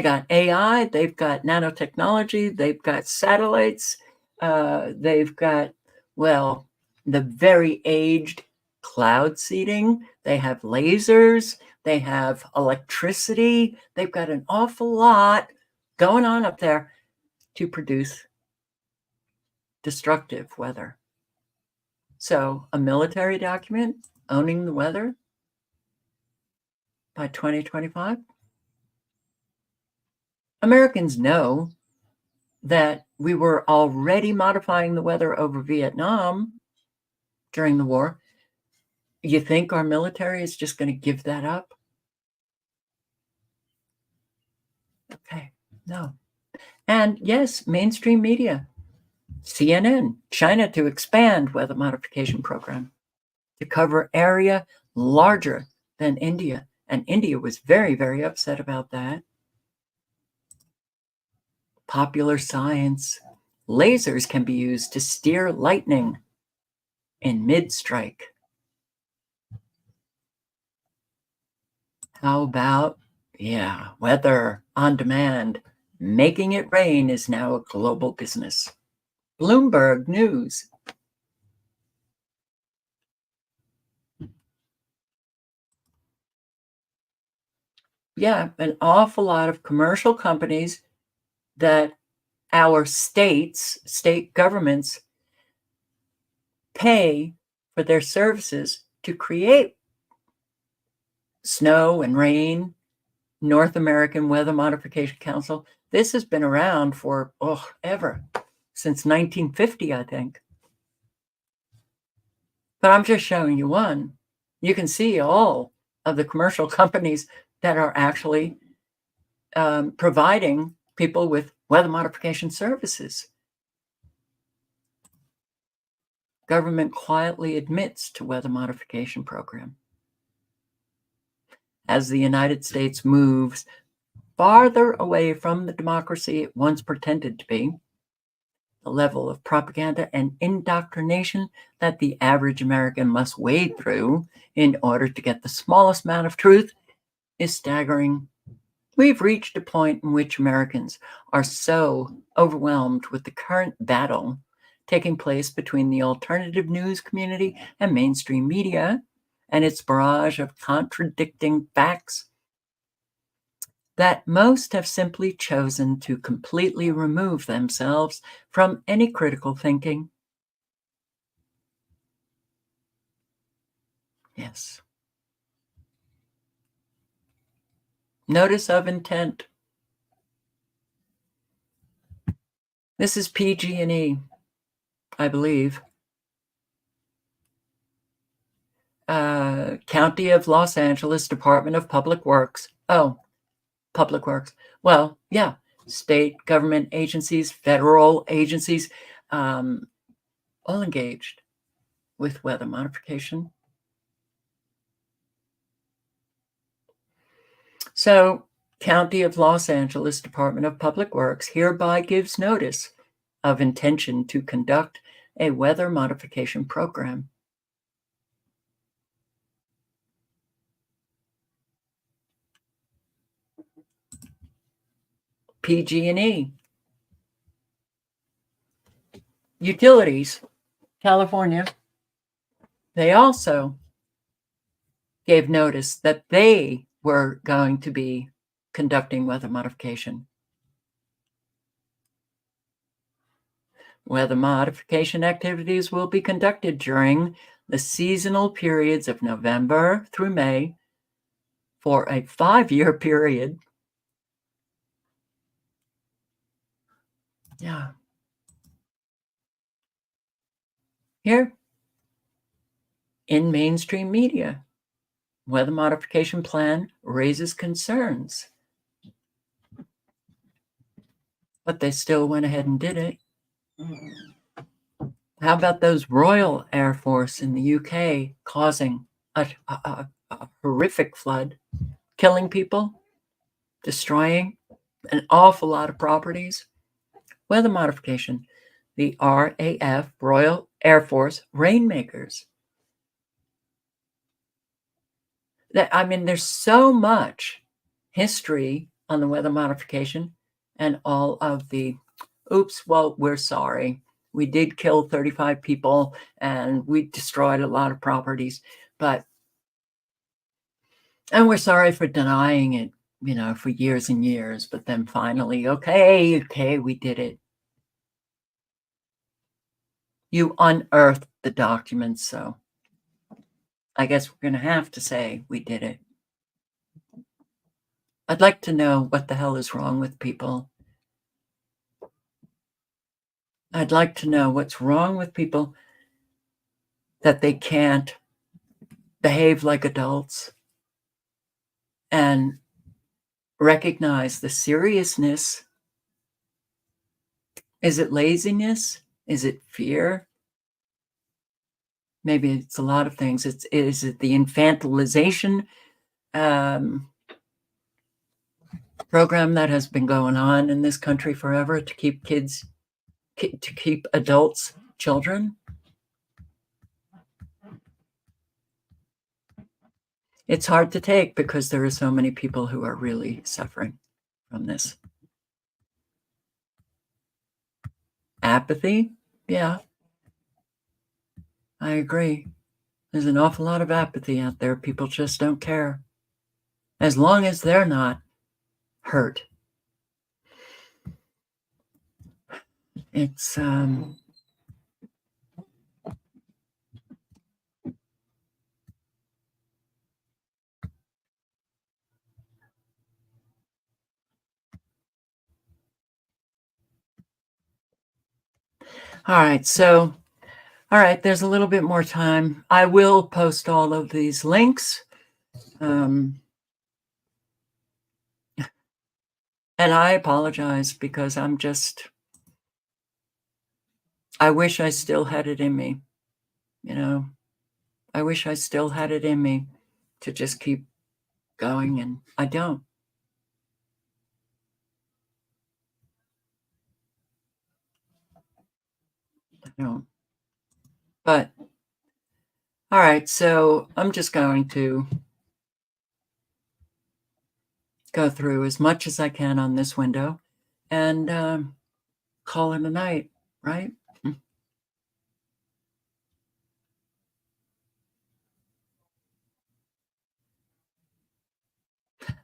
got AI, they've got nanotechnology, they've got satellites, they've got, well, the very aged cloud seeding, they have lasers, they have electricity, they've got an awful lot going on up there to produce destructive weather. So a military document owning the weather by 2025. Americans know that we were already modifying the weather over Vietnam during the war. You think our military is just going to give that up? Okay, no. And yes, mainstream media, CNN, China to expand weather modification program to cover area larger than India. And India was very, very upset about that. Popular Science, lasers can be used to steer lightning in mid-strike. How about, weather on demand. Making it rain is now a global business. Bloomberg News. Yeah, an awful lot of commercial companies that our state governments pay for their services to create snow and rain. North American Weather Modification Council. This has been around for ever, since 1950, I think. But I'm just showing you one. You can see all of the commercial companies that are actually providing people with weather modification services. Government quietly admits to weather modification program. As the United States moves farther away from the democracy it once pretended to be, the level of propaganda and indoctrination that the average American must wade through in order to get the smallest amount of truth is staggering. We've reached a point in which Americans are so overwhelmed with the current battle taking place between the alternative news community and mainstream media and its barrage of contradicting facts that most have simply chosen to completely remove themselves from any critical thinking. Yes. Notice of intent. This is PG&E, I believe. County of Los Angeles, Department of Public Works. Oh, Public Works. Well, yeah, state government agencies, federal agencies, all engaged with weather modification. So, County of Los Angeles Department of Public Works hereby gives notice of intention to conduct a weather modification program. PG&E. Utilities, California, they also gave notice that they were going to be conducting weather modification. Weather modification activities will be conducted during the seasonal periods of November through May for a 5-year period. Yeah. Here, in mainstream media, weather modification plan raises concerns. But they still went ahead and did it. How about those Royal Air Force in the UK causing a horrific flood, killing people, destroying an awful lot of properties? Weather modification, the RAF, Royal Air Force Rainmakers. There's so much history on the weather modification and all of the, oops, well, we're sorry. We did kill 35 people and we destroyed a lot of properties, and we're sorry for denying it, for years and years, but then finally, okay, we did it. You unearthed the documents, so I guess we're going to have to say we did it. I'd like to know what the hell is wrong with people. I'd like to know what's wrong with people that they can't behave like adults and recognize the seriousness. Is it laziness? Is it fear? Maybe it's a lot of things. Is it the infantilization program that has been going on in this country forever to keep kids, to keep adults, children? It's hard to take because there are so many people who are really suffering from this. Apathy? Yeah, I agree. There's an awful lot of apathy out there. People just don't care. As long as they're not hurt. It's all right. So, all right, there's a little bit more time. I will post all of these links. And I apologize because I wish I still had it in me. You know, I wish I still had it in me to just keep going, and I don't. I don't. But, all right, so I'm just going to go through as much as I can on this window and call it a night, right?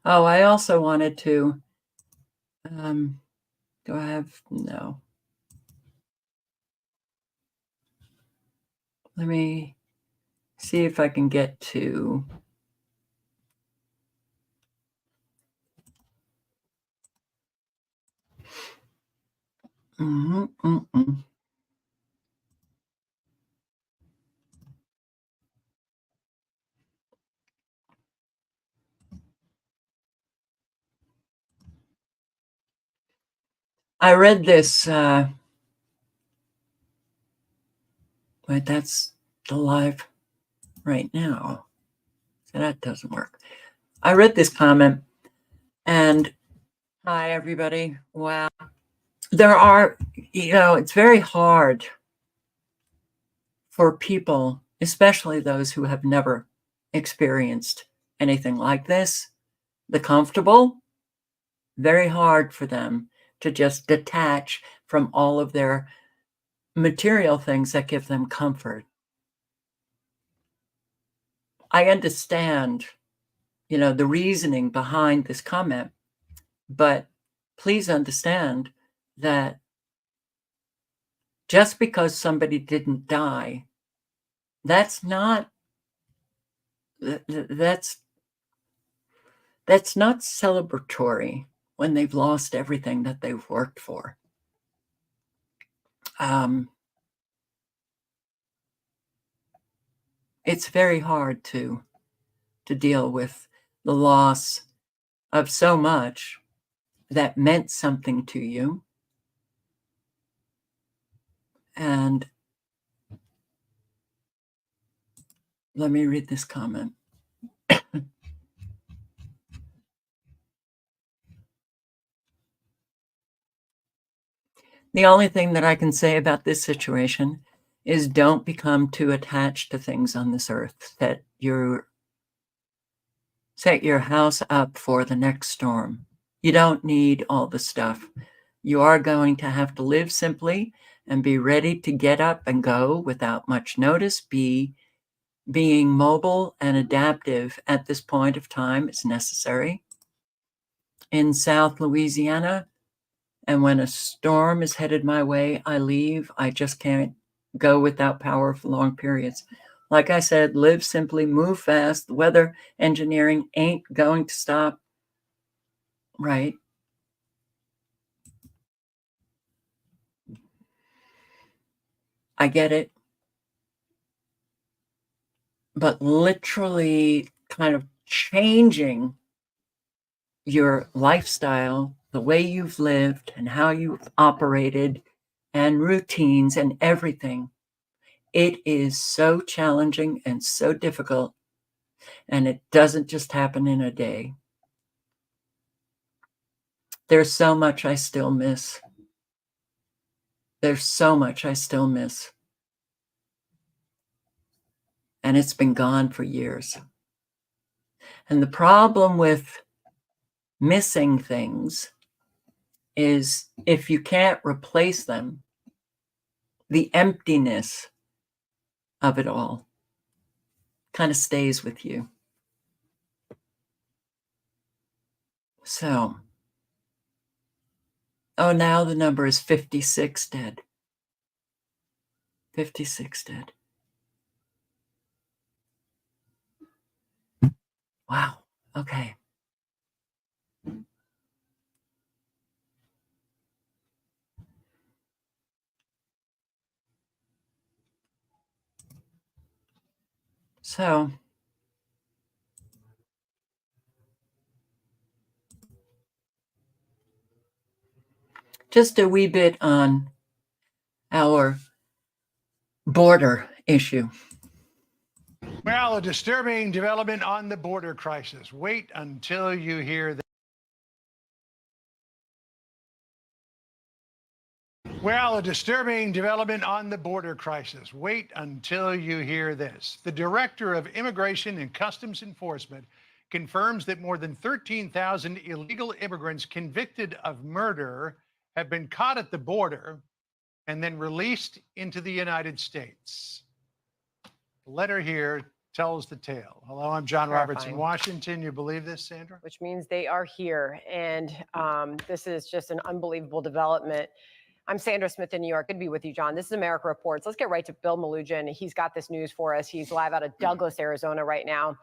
Oh, I also wanted to, do I have, no. Let me see if I can get to, I read this, wait, that's the live right now. So that doesn't work. I read this comment and hi, everybody. Wow. There are, it's very hard for people, especially those who have never experienced anything like this, the comfortable, very hard for them to just detach from all of their material things that give them comfort. I understand, the reasoning behind this comment, but please understand that just because somebody didn't die, that's not celebratory when they've lost everything that they've worked for. It's very hard to deal with the loss of so much that meant something to you. And let me read this comment. The only thing that I can say about this situation is don't become too attached to things on this earth. Set your house up for the next storm. You don't need all the stuff. You are going to have to live simply and be ready to get up and go without much notice. Being mobile and adaptive at this point of time is necessary. In South Louisiana, and when a storm is headed my way, I leave. I just can't go without power for long periods. Like I said, live simply, move fast. The weather engineering ain't going to stop. Right. I get it. But literally kind of changing your lifestyle, the way you've lived and how you've operated and routines and everything. It is so challenging and so difficult, and it doesn't just happen in a day. There's so much I still miss. There's so much I still miss. And it's been gone for years. And the problem with missing things is if you can't replace them, the emptiness of it all kind of stays with you. So, oh, now the number is 56 dead. 56 dead. Wow. Okay. So, just a wee bit on our border issue. Well, a disturbing development on the border crisis. Wait until you hear that. Well, a disturbing development on the border crisis. Wait until you hear this. The Director of Immigration and Customs Enforcement confirms that more than 13,000 illegal immigrants convicted of murder have been caught at the border and then released into the United States. The letter here tells the tale. Hello, I'm John Roberts in Washington. You believe this, Sandra? Which means they are here. And this is just an unbelievable development. I'm Sandra Smith in New York. Good to be with you, John. This is America Reports. Let's get right to Bill Malugin. He's got this news for us. He's live out of Douglas, Arizona right now,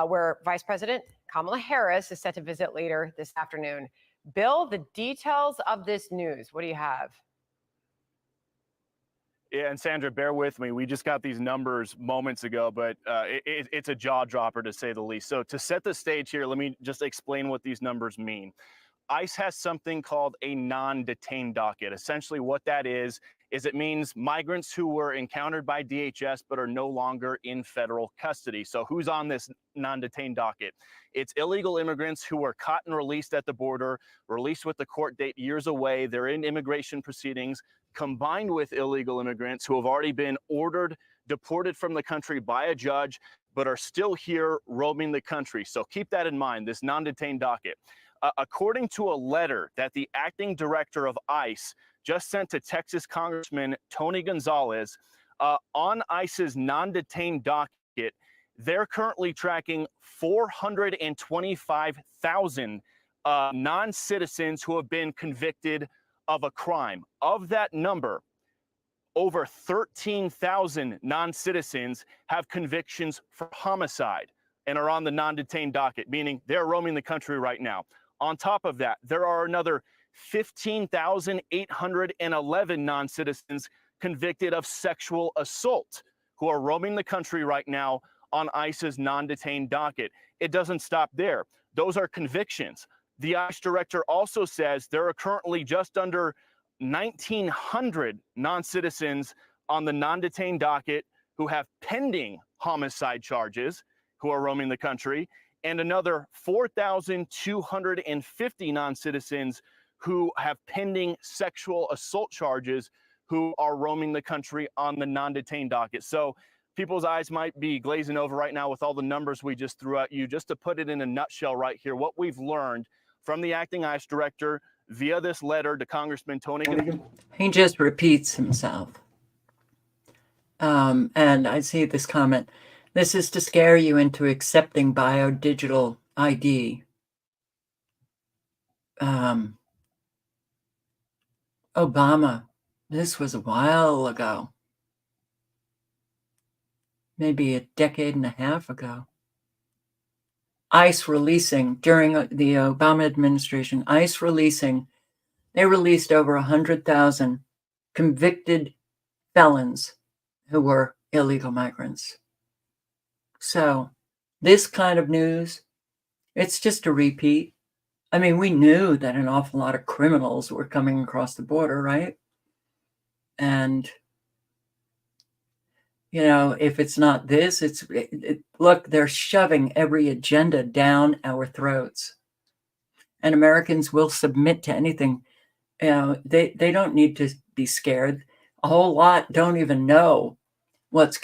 where Vice President Kamala Harris is set to visit later this afternoon. Bill, the details of this news, what do you have? Yeah, and Sandra, bear with me. We just got these numbers moments ago, but it's a jaw dropper to say the least. So to set the stage here, let me just explain what these numbers mean. ICE has something called a non-detained docket. Essentially what that is it means migrants who were encountered by DHS but are no longer in federal custody. So who's on this non-detained docket? It's illegal immigrants who were caught and released at the border, released with the court date years away. They're in immigration proceedings, combined with illegal immigrants who have already been ordered, deported from the country by a judge, but are still here roaming the country. So keep that in mind, this non-detained docket. According to a letter that the acting director of ICE just sent to Texas Congressman Tony Gonzalez, on ICE's non-detained docket, they're currently tracking 425,000 non-citizens who have been convicted of a crime. Of that number, over 13,000 non-citizens have convictions for homicide and are on the non-detained docket, meaning they're roaming the country right now. On top of that, there are another 15,811 non-citizens convicted of sexual assault who are roaming the country right now on ICE's non-detained docket. It doesn't stop there. Those are convictions. The ICE director also says there are currently just under 1,900 non-citizens on the non-detained docket who have pending homicide charges who are roaming the country, and another 4,250 non-citizens who have pending sexual assault charges who are roaming the country on the non-detained docket. So people's eyes might be glazing over right now with all the numbers we just threw at you. Just to put it in a nutshell right here, what we've learned from the acting ICE director via this letter to Congressman Tony. He just repeats himself. And I see this comment. This is to scare you into accepting biodigital ID. Obama, this was a while ago. Maybe a decade and a half ago. ICE releasing, during the Obama administration, ICE releasing, they released over 100,000 convicted felons who were illegal migrants. So this kind of news, it's just a repeat. I mean, we knew that an awful lot of criminals were coming across the border, right? And, you know, if it's not this, look, they're shoving every agenda down our throats. And Americans will submit to anything. You know, they don't need to be scared. A whole lot don't even know what's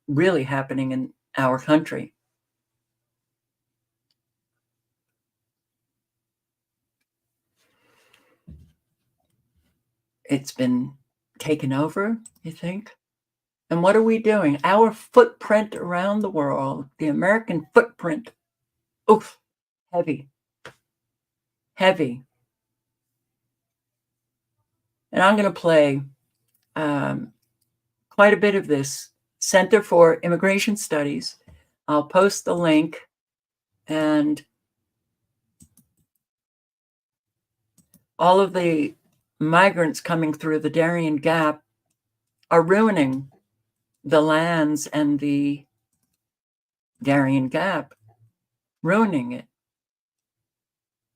really happening in our country. It's been taken over, you think? And what are we doing? Our footprint around the world, the American footprint, oof, heavy, heavy. And I'm going to play quite a bit of this Center for Immigration Studies. I'll post the link, and all of the migrants coming through the Darien Gap are ruining the lands and the Darien Gap, ruining it.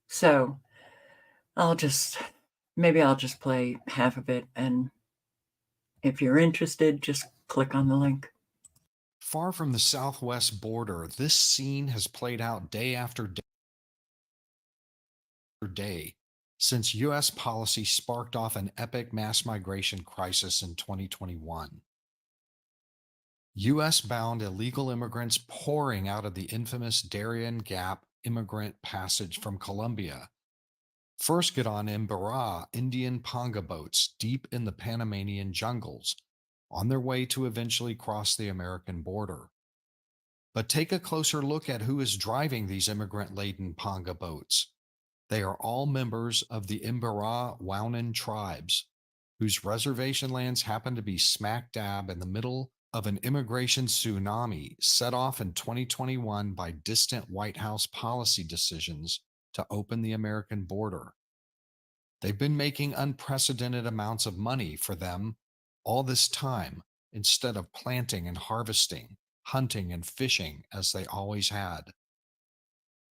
So maybe I'll just play half of it, and if you're interested, just click on the link. Far from the southwest border, this scene has played out day after day since U.S. policy sparked off an epic mass migration crisis in 2021. U.S.-bound illegal immigrants pouring out of the infamous Darien Gap immigrant passage from Colombia first get on Imbara Indian Ponga boats deep in the Panamanian jungles, on their way to eventually cross the American border. But take a closer look at who is driving these immigrant-laden Ponga boats. They are all members of the Imbara Waunan tribes, whose reservation lands happen to be smack dab in the middle of an immigration tsunami set off in 2021 by distant White House policy decisions to open the American border. They've been making unprecedented amounts of money for them all this time, instead of planting and harvesting, hunting and fishing as they always had.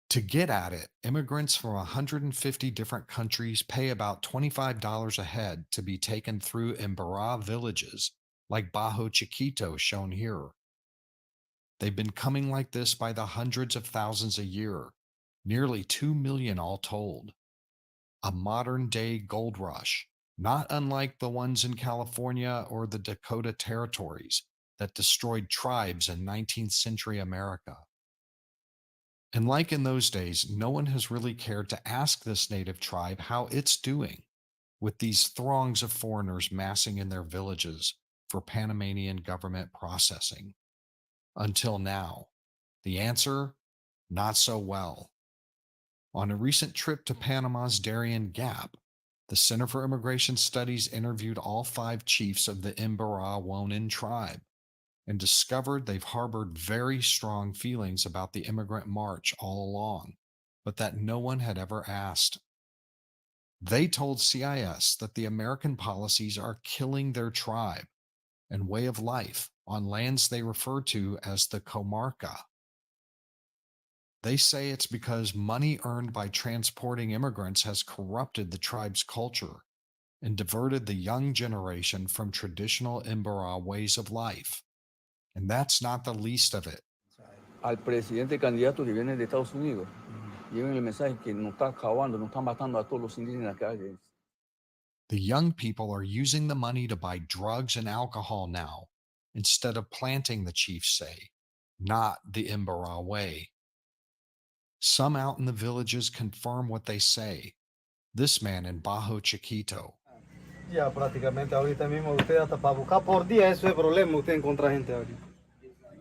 To get at it, immigrants from 150 different countries pay about $25 a head to be taken through Imbara villages like Bajo Chiquito shown here. They've been coming like this by the hundreds of thousands a year, nearly 2 million all told. A modern-day gold rush, not unlike the ones in California or the Dakota territories that destroyed tribes in 19th century America. And like in those days, no one has really cared to ask this native tribe how it's doing with these throngs of foreigners massing in their villages for Panamanian government processing. Until now. The answer? Not so well. On a recent trip to Panama's Darien Gap, the Center for Immigration Studies interviewed all 5 chiefs of the Imbara Waunan tribe and discovered they've harbored very strong feelings about the immigrant march all along, but that no one had ever asked. They told CIS that the American policies are killing their tribe and way of life on lands they refer to as the Comarca. They say it's because money earned by transporting immigrants has corrupted the tribe's culture and diverted the young generation from traditional Imbara ways of life. And that's not the least of it. Al presidente candidato que viene de Estados Unidos, lleven el mensaje que nos está acabando, nos está matando a todos los indígenas en la calle. The young people are using the money to buy drugs and alcohol now, instead of planting, the chiefs say, not the Imbara way. Some out in the villages confirm what they say. This man in Bajo Chiquito. Ya prácticamente ahorita mismo usted hasta para buscar por día eso es problema usted encuentra gente ahorita.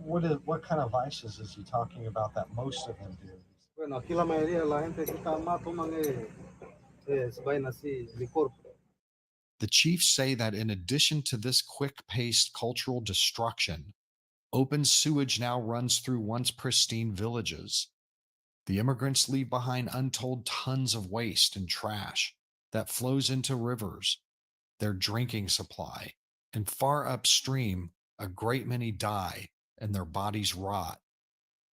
What kind of vices is he talking about that most of them do? Bueno, aquí la mayoría de la gente que está más toman vaina así, licor. The chiefs say that in addition to this quick-paced cultural destruction, open sewage now runs through once pristine villages. The immigrants leave behind untold tons of waste and trash that flows into rivers, their drinking supply, and far upstream, a great many die and their bodies rot.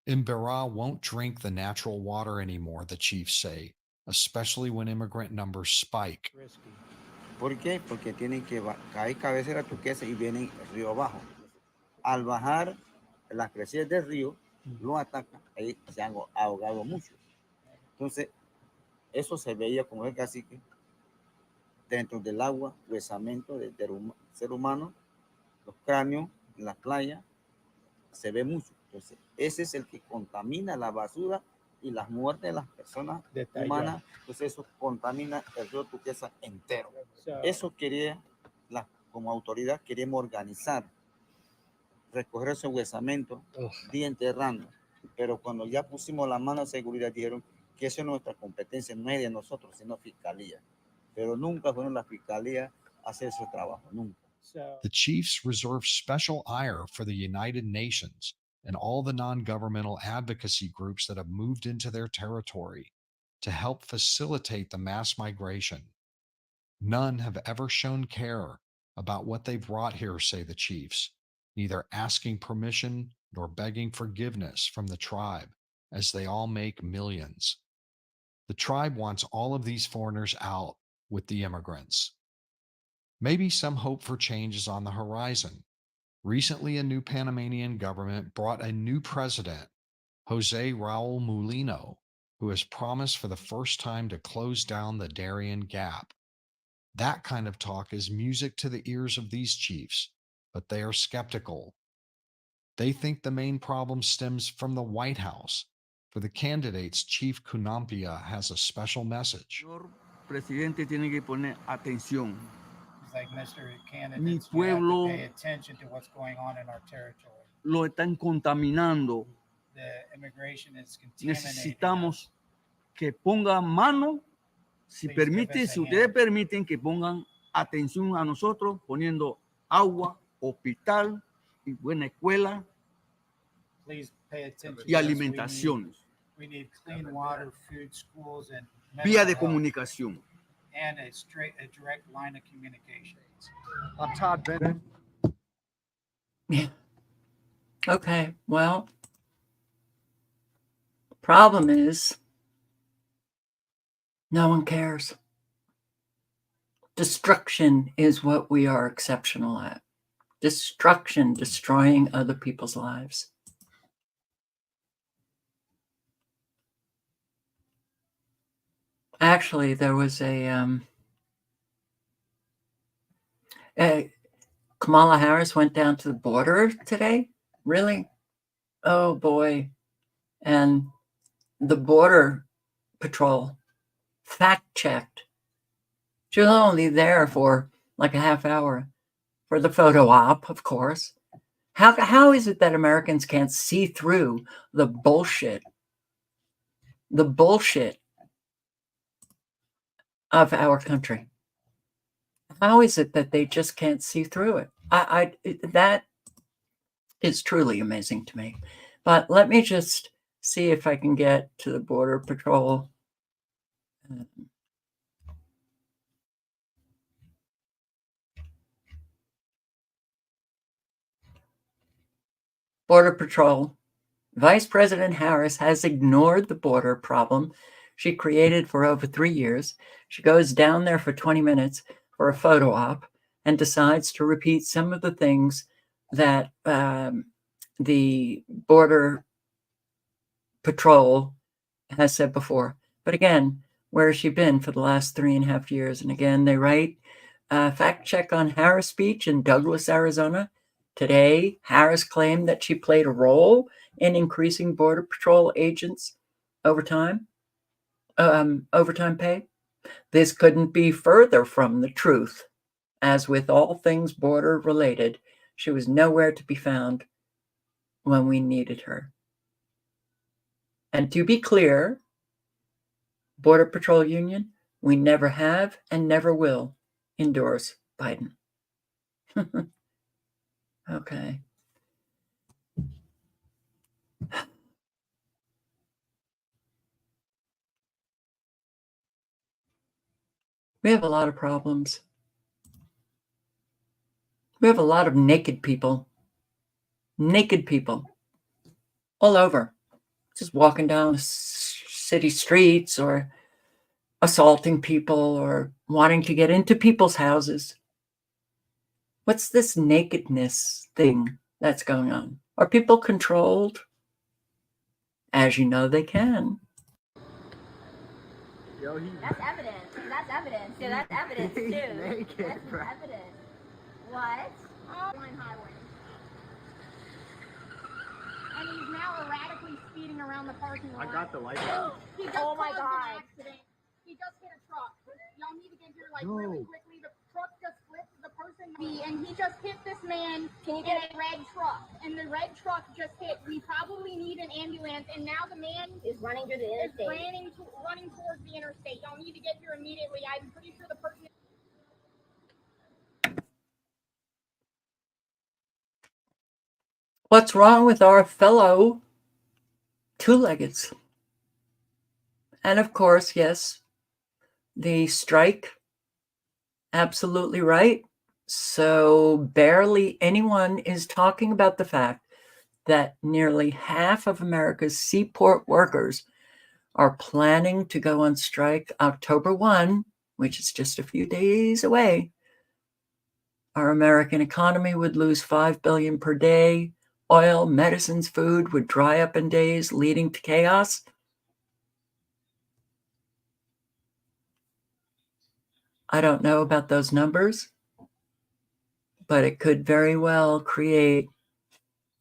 Imbara won't drink the natural water anymore, the chiefs say, especially when immigrant numbers spike. ¿Por qué? Porque tienen que caer cabecera turquesa y vienen río abajo. Al bajar las crecidas del río, lo atacan, ahí se han ahogado mucho. Entonces, eso se veía como el cacique dentro del agua, huesamento del ser humano, los cráneos en la playa, se ve mucho. Entonces, ese es el que contamina la basura y las muertes de las personas humanas. Entonces, eso contamina el río Turquesa entero. Eso quería, como autoridad, queríamos organizar, recoger ese huesamento, día enterrando. Pero cuando ya pusimos la mano de seguridad, dijeron que eso es nuestra competencia, no es de nosotros, sino fiscalía. Pero nunca fueron la fiscalía a hacer ese trabajo, nunca. The chiefs reserve special ire for the United Nations and all the non-governmental advocacy groups that have moved into their territory to help facilitate the mass migration. None have ever shown care about what they've brought here, say the chiefs, neither asking permission nor begging forgiveness from the tribe, as they all make millions. The tribe wants all of these foreigners out with the immigrants. Maybe some hope for change is on the horizon. Recently, a new Panamanian government brought a new president, Jose Raul Mulino, who has promised for the first time to close down the Darien Gap. That kind of talk is music to the ears of these chiefs, but they are skeptical. They think the main problem stems from the White House. For the candidates, Chief Kunampia has a special message. Señor presidente tiene que poner atención. It's like, Mr. Mi Candidates, you have to pueblo pay attention to what's going on in our territory. lo están contaminando. The immigration is contaminating. Necesitamos que pongan mano, si Please give permite, us a si ustedes hand. permiten que pongan atención a nosotros, poniendo agua, hospital y buena escuela Please pay attention y to us. alimentación, We need clean water, food, schools, and vía mental de health, comunicación. and a direct line of communication. I'm Todd Bennett. Yeah. Okay, well, problem is no one cares. Destruction is what we are exceptional at. Destruction, destroying other people's lives. Actually, there was Kamala Harris went down to the border today. Really? Oh boy. And the Border Patrol fact-checked. She was only there for like a half hour for the photo op, of course. How is it that Americans can't see through the bullshit of our country? How is it that they just can't see through it? That is truly amazing to me. But let me just see if I can get to the Border Patrol. Border Patrol. Vice President Harris has ignored the border problem she created for over 3 years. She goes down there for 20 minutes for a photo op and decides to repeat some of the things that the Border Patrol has said before. But again, where has she been for the last 3.5 years? And again, they write, fact check on Harris speech in Douglas, Arizona. Today, Harris claimed that she played a role in increasing Border Patrol agents' overtime pay. This couldn't be further from the truth. As with all things border related, she was nowhere to be found when we needed her. And to be clear, Border Patrol Union, we never have and never will endorse Biden. Okay. We have a lot of problems. We have a lot of naked people all over, just walking down city streets or assaulting people or wanting to get into people's houses. What's this nakedness thing that's going on? Are people controlled? As you know, they can. That's evidence. That's evidence. Yeah, that's evidence too. Naked, that's evidence. What? Line highway. And he's now erratically speeding around the parking lot. I got the light. He just caused an accident. He just hit a truck. Y'all need to get here like really quickly. The truck just flipped the person, and he just hit this man in a red truck. And the red truck just hit. We probably need an ambulance. And now the man is running through the interstate. Running towards the interstate. Y'all need to get here immediately. I'm pretty sure the person. What's wrong with our fellow two-leggeds? And of course, yes, the strike, absolutely right. So barely anyone is talking about the fact that nearly half of America's seaport workers are planning to go on strike October 1, which is just a few days away. Our American economy would lose $5 billion per day. Oil, medicines, food would dry up in days, leading to chaos. I don't know about those numbers, but it could very well create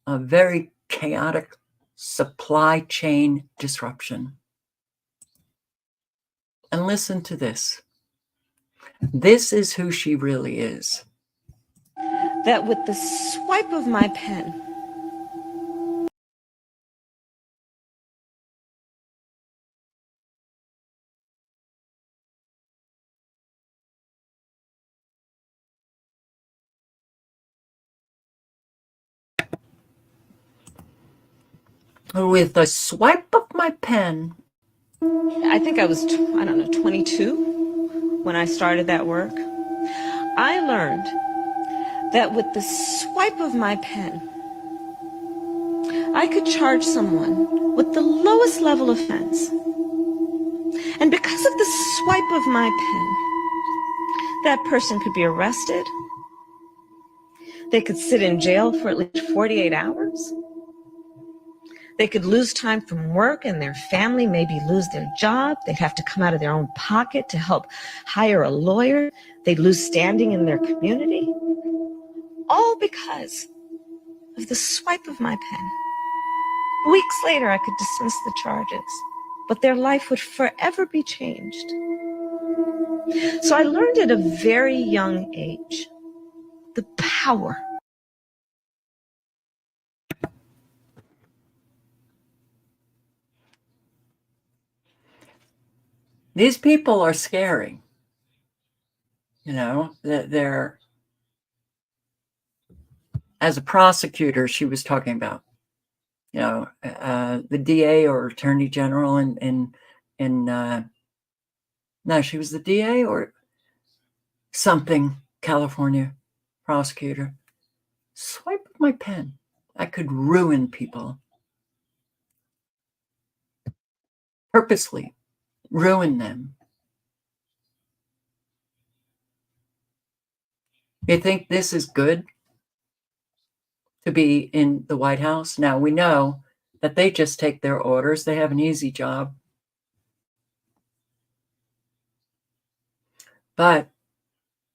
a very chaotic supply chain disruption. And listen to this. This is who she really is. That with the swipe of my pen, With a swipe of my pen. I think I was, 22 when I started that work. I learned that with the swipe of my pen, I could charge someone with the lowest level offense. And because of the swipe of my pen, that person could be arrested. They could sit in jail for at least 48 hours. They could lose time from work and their family maybe lose their job. They'd have to come out of their own pocket to help hire a lawyer. They'd lose standing in their community. All because of the swipe of my pen. Weeks later, I could dismiss the charges, but their life would forever be changed. So I learned at a very young age the power. These people are scary. You know, they're, as a prosecutor, she was talking about, you know, the DA or Attorney General no, she was the DA or something, California prosecutor. Swipe of my pen. I could ruin people. Purposely ruin them. You think this is good to be in the White House? Now, we know that they just take their orders. They have an easy job. But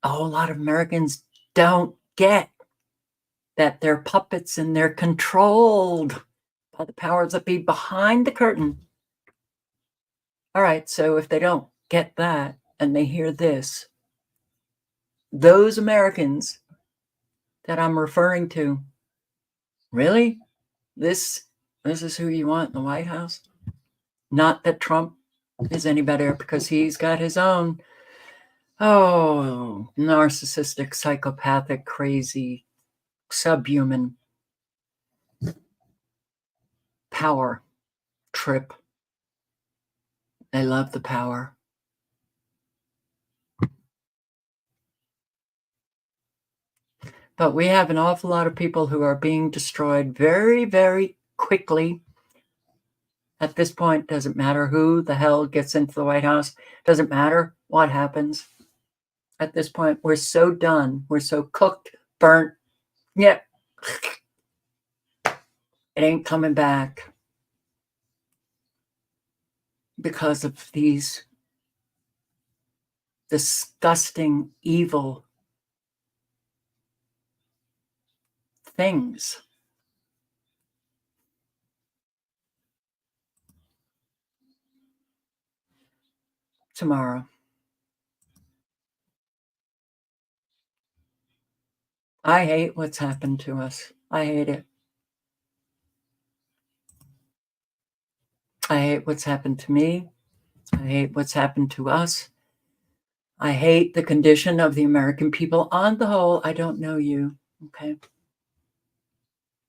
a whole lot of Americans don't get that they're puppets and they're controlled by the powers that be behind the curtain. All right, so if they don't get that and they hear this, those Americans that I'm referring to, really? This is who you want in the White House? Not that Trump is any better because he's got his own, narcissistic, psychopathic, crazy, subhuman power trip. They love the power. But we have an awful lot of people who are being destroyed very, very quickly. At this point, doesn't matter who the hell gets into the White House. Doesn't matter what happens. At this point, we're so done. We're so cooked, burnt. Yep. It ain't coming back because of these disgusting, evil things. Tomorrow. I hate what's happened to us. I hate it. I hate what's happened to me. I hate what's happened to us. I hate the condition of the American people on the whole. I don't know you, okay?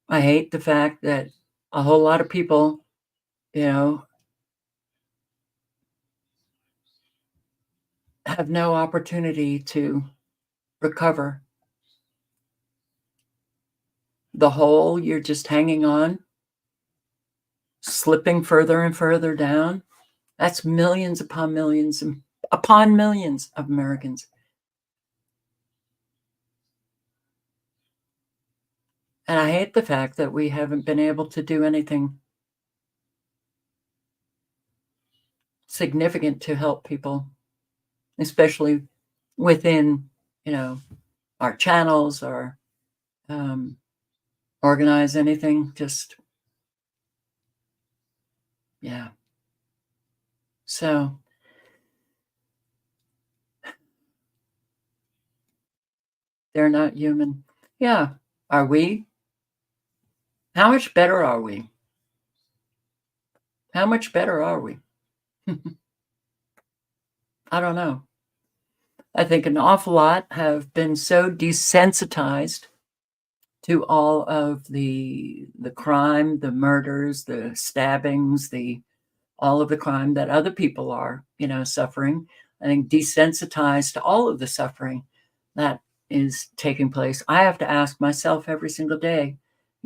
I hate the fact that a whole lot of people, have no opportunity to recover. The whole, you're just hanging on, slipping further and further down. That's millions upon millions of Americans. And I hate the fact that we haven't been able to do anything significant to help people, especially within, our channels or organize anything. Just, yeah. So they're not human. Yeah. Are we? How much better are we? How much better are we? I don't know. I think an awful lot have been so desensitized to all of the crime, the murders, the stabbings, all of the crime that other people are, suffering. I think desensitized to all of the suffering that is taking place. I have to ask myself every single day,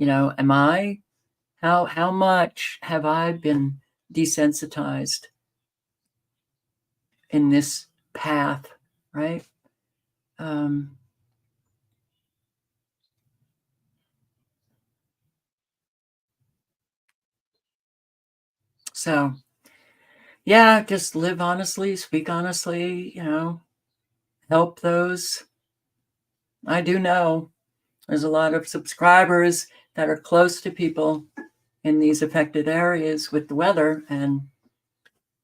how much have I been desensitized in this path, right? So yeah, just live honestly, speak honestly, help those. I do know there's a lot of subscribers that are close to people in these affected areas with the weather, and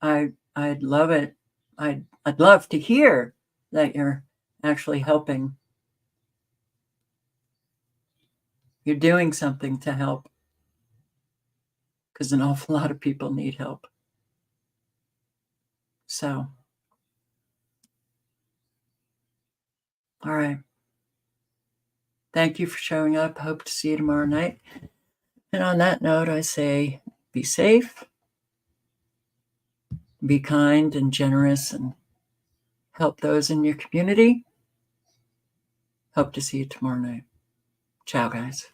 I'd love it. I'd love to hear that you're actually helping. You're doing something to help, because an awful lot of people need help. So, all right. Thank you for showing up. Hope to see you tomorrow night. And on that note, I say be safe, be kind and generous, and help those in your community. Hope to see you tomorrow night. Ciao, guys.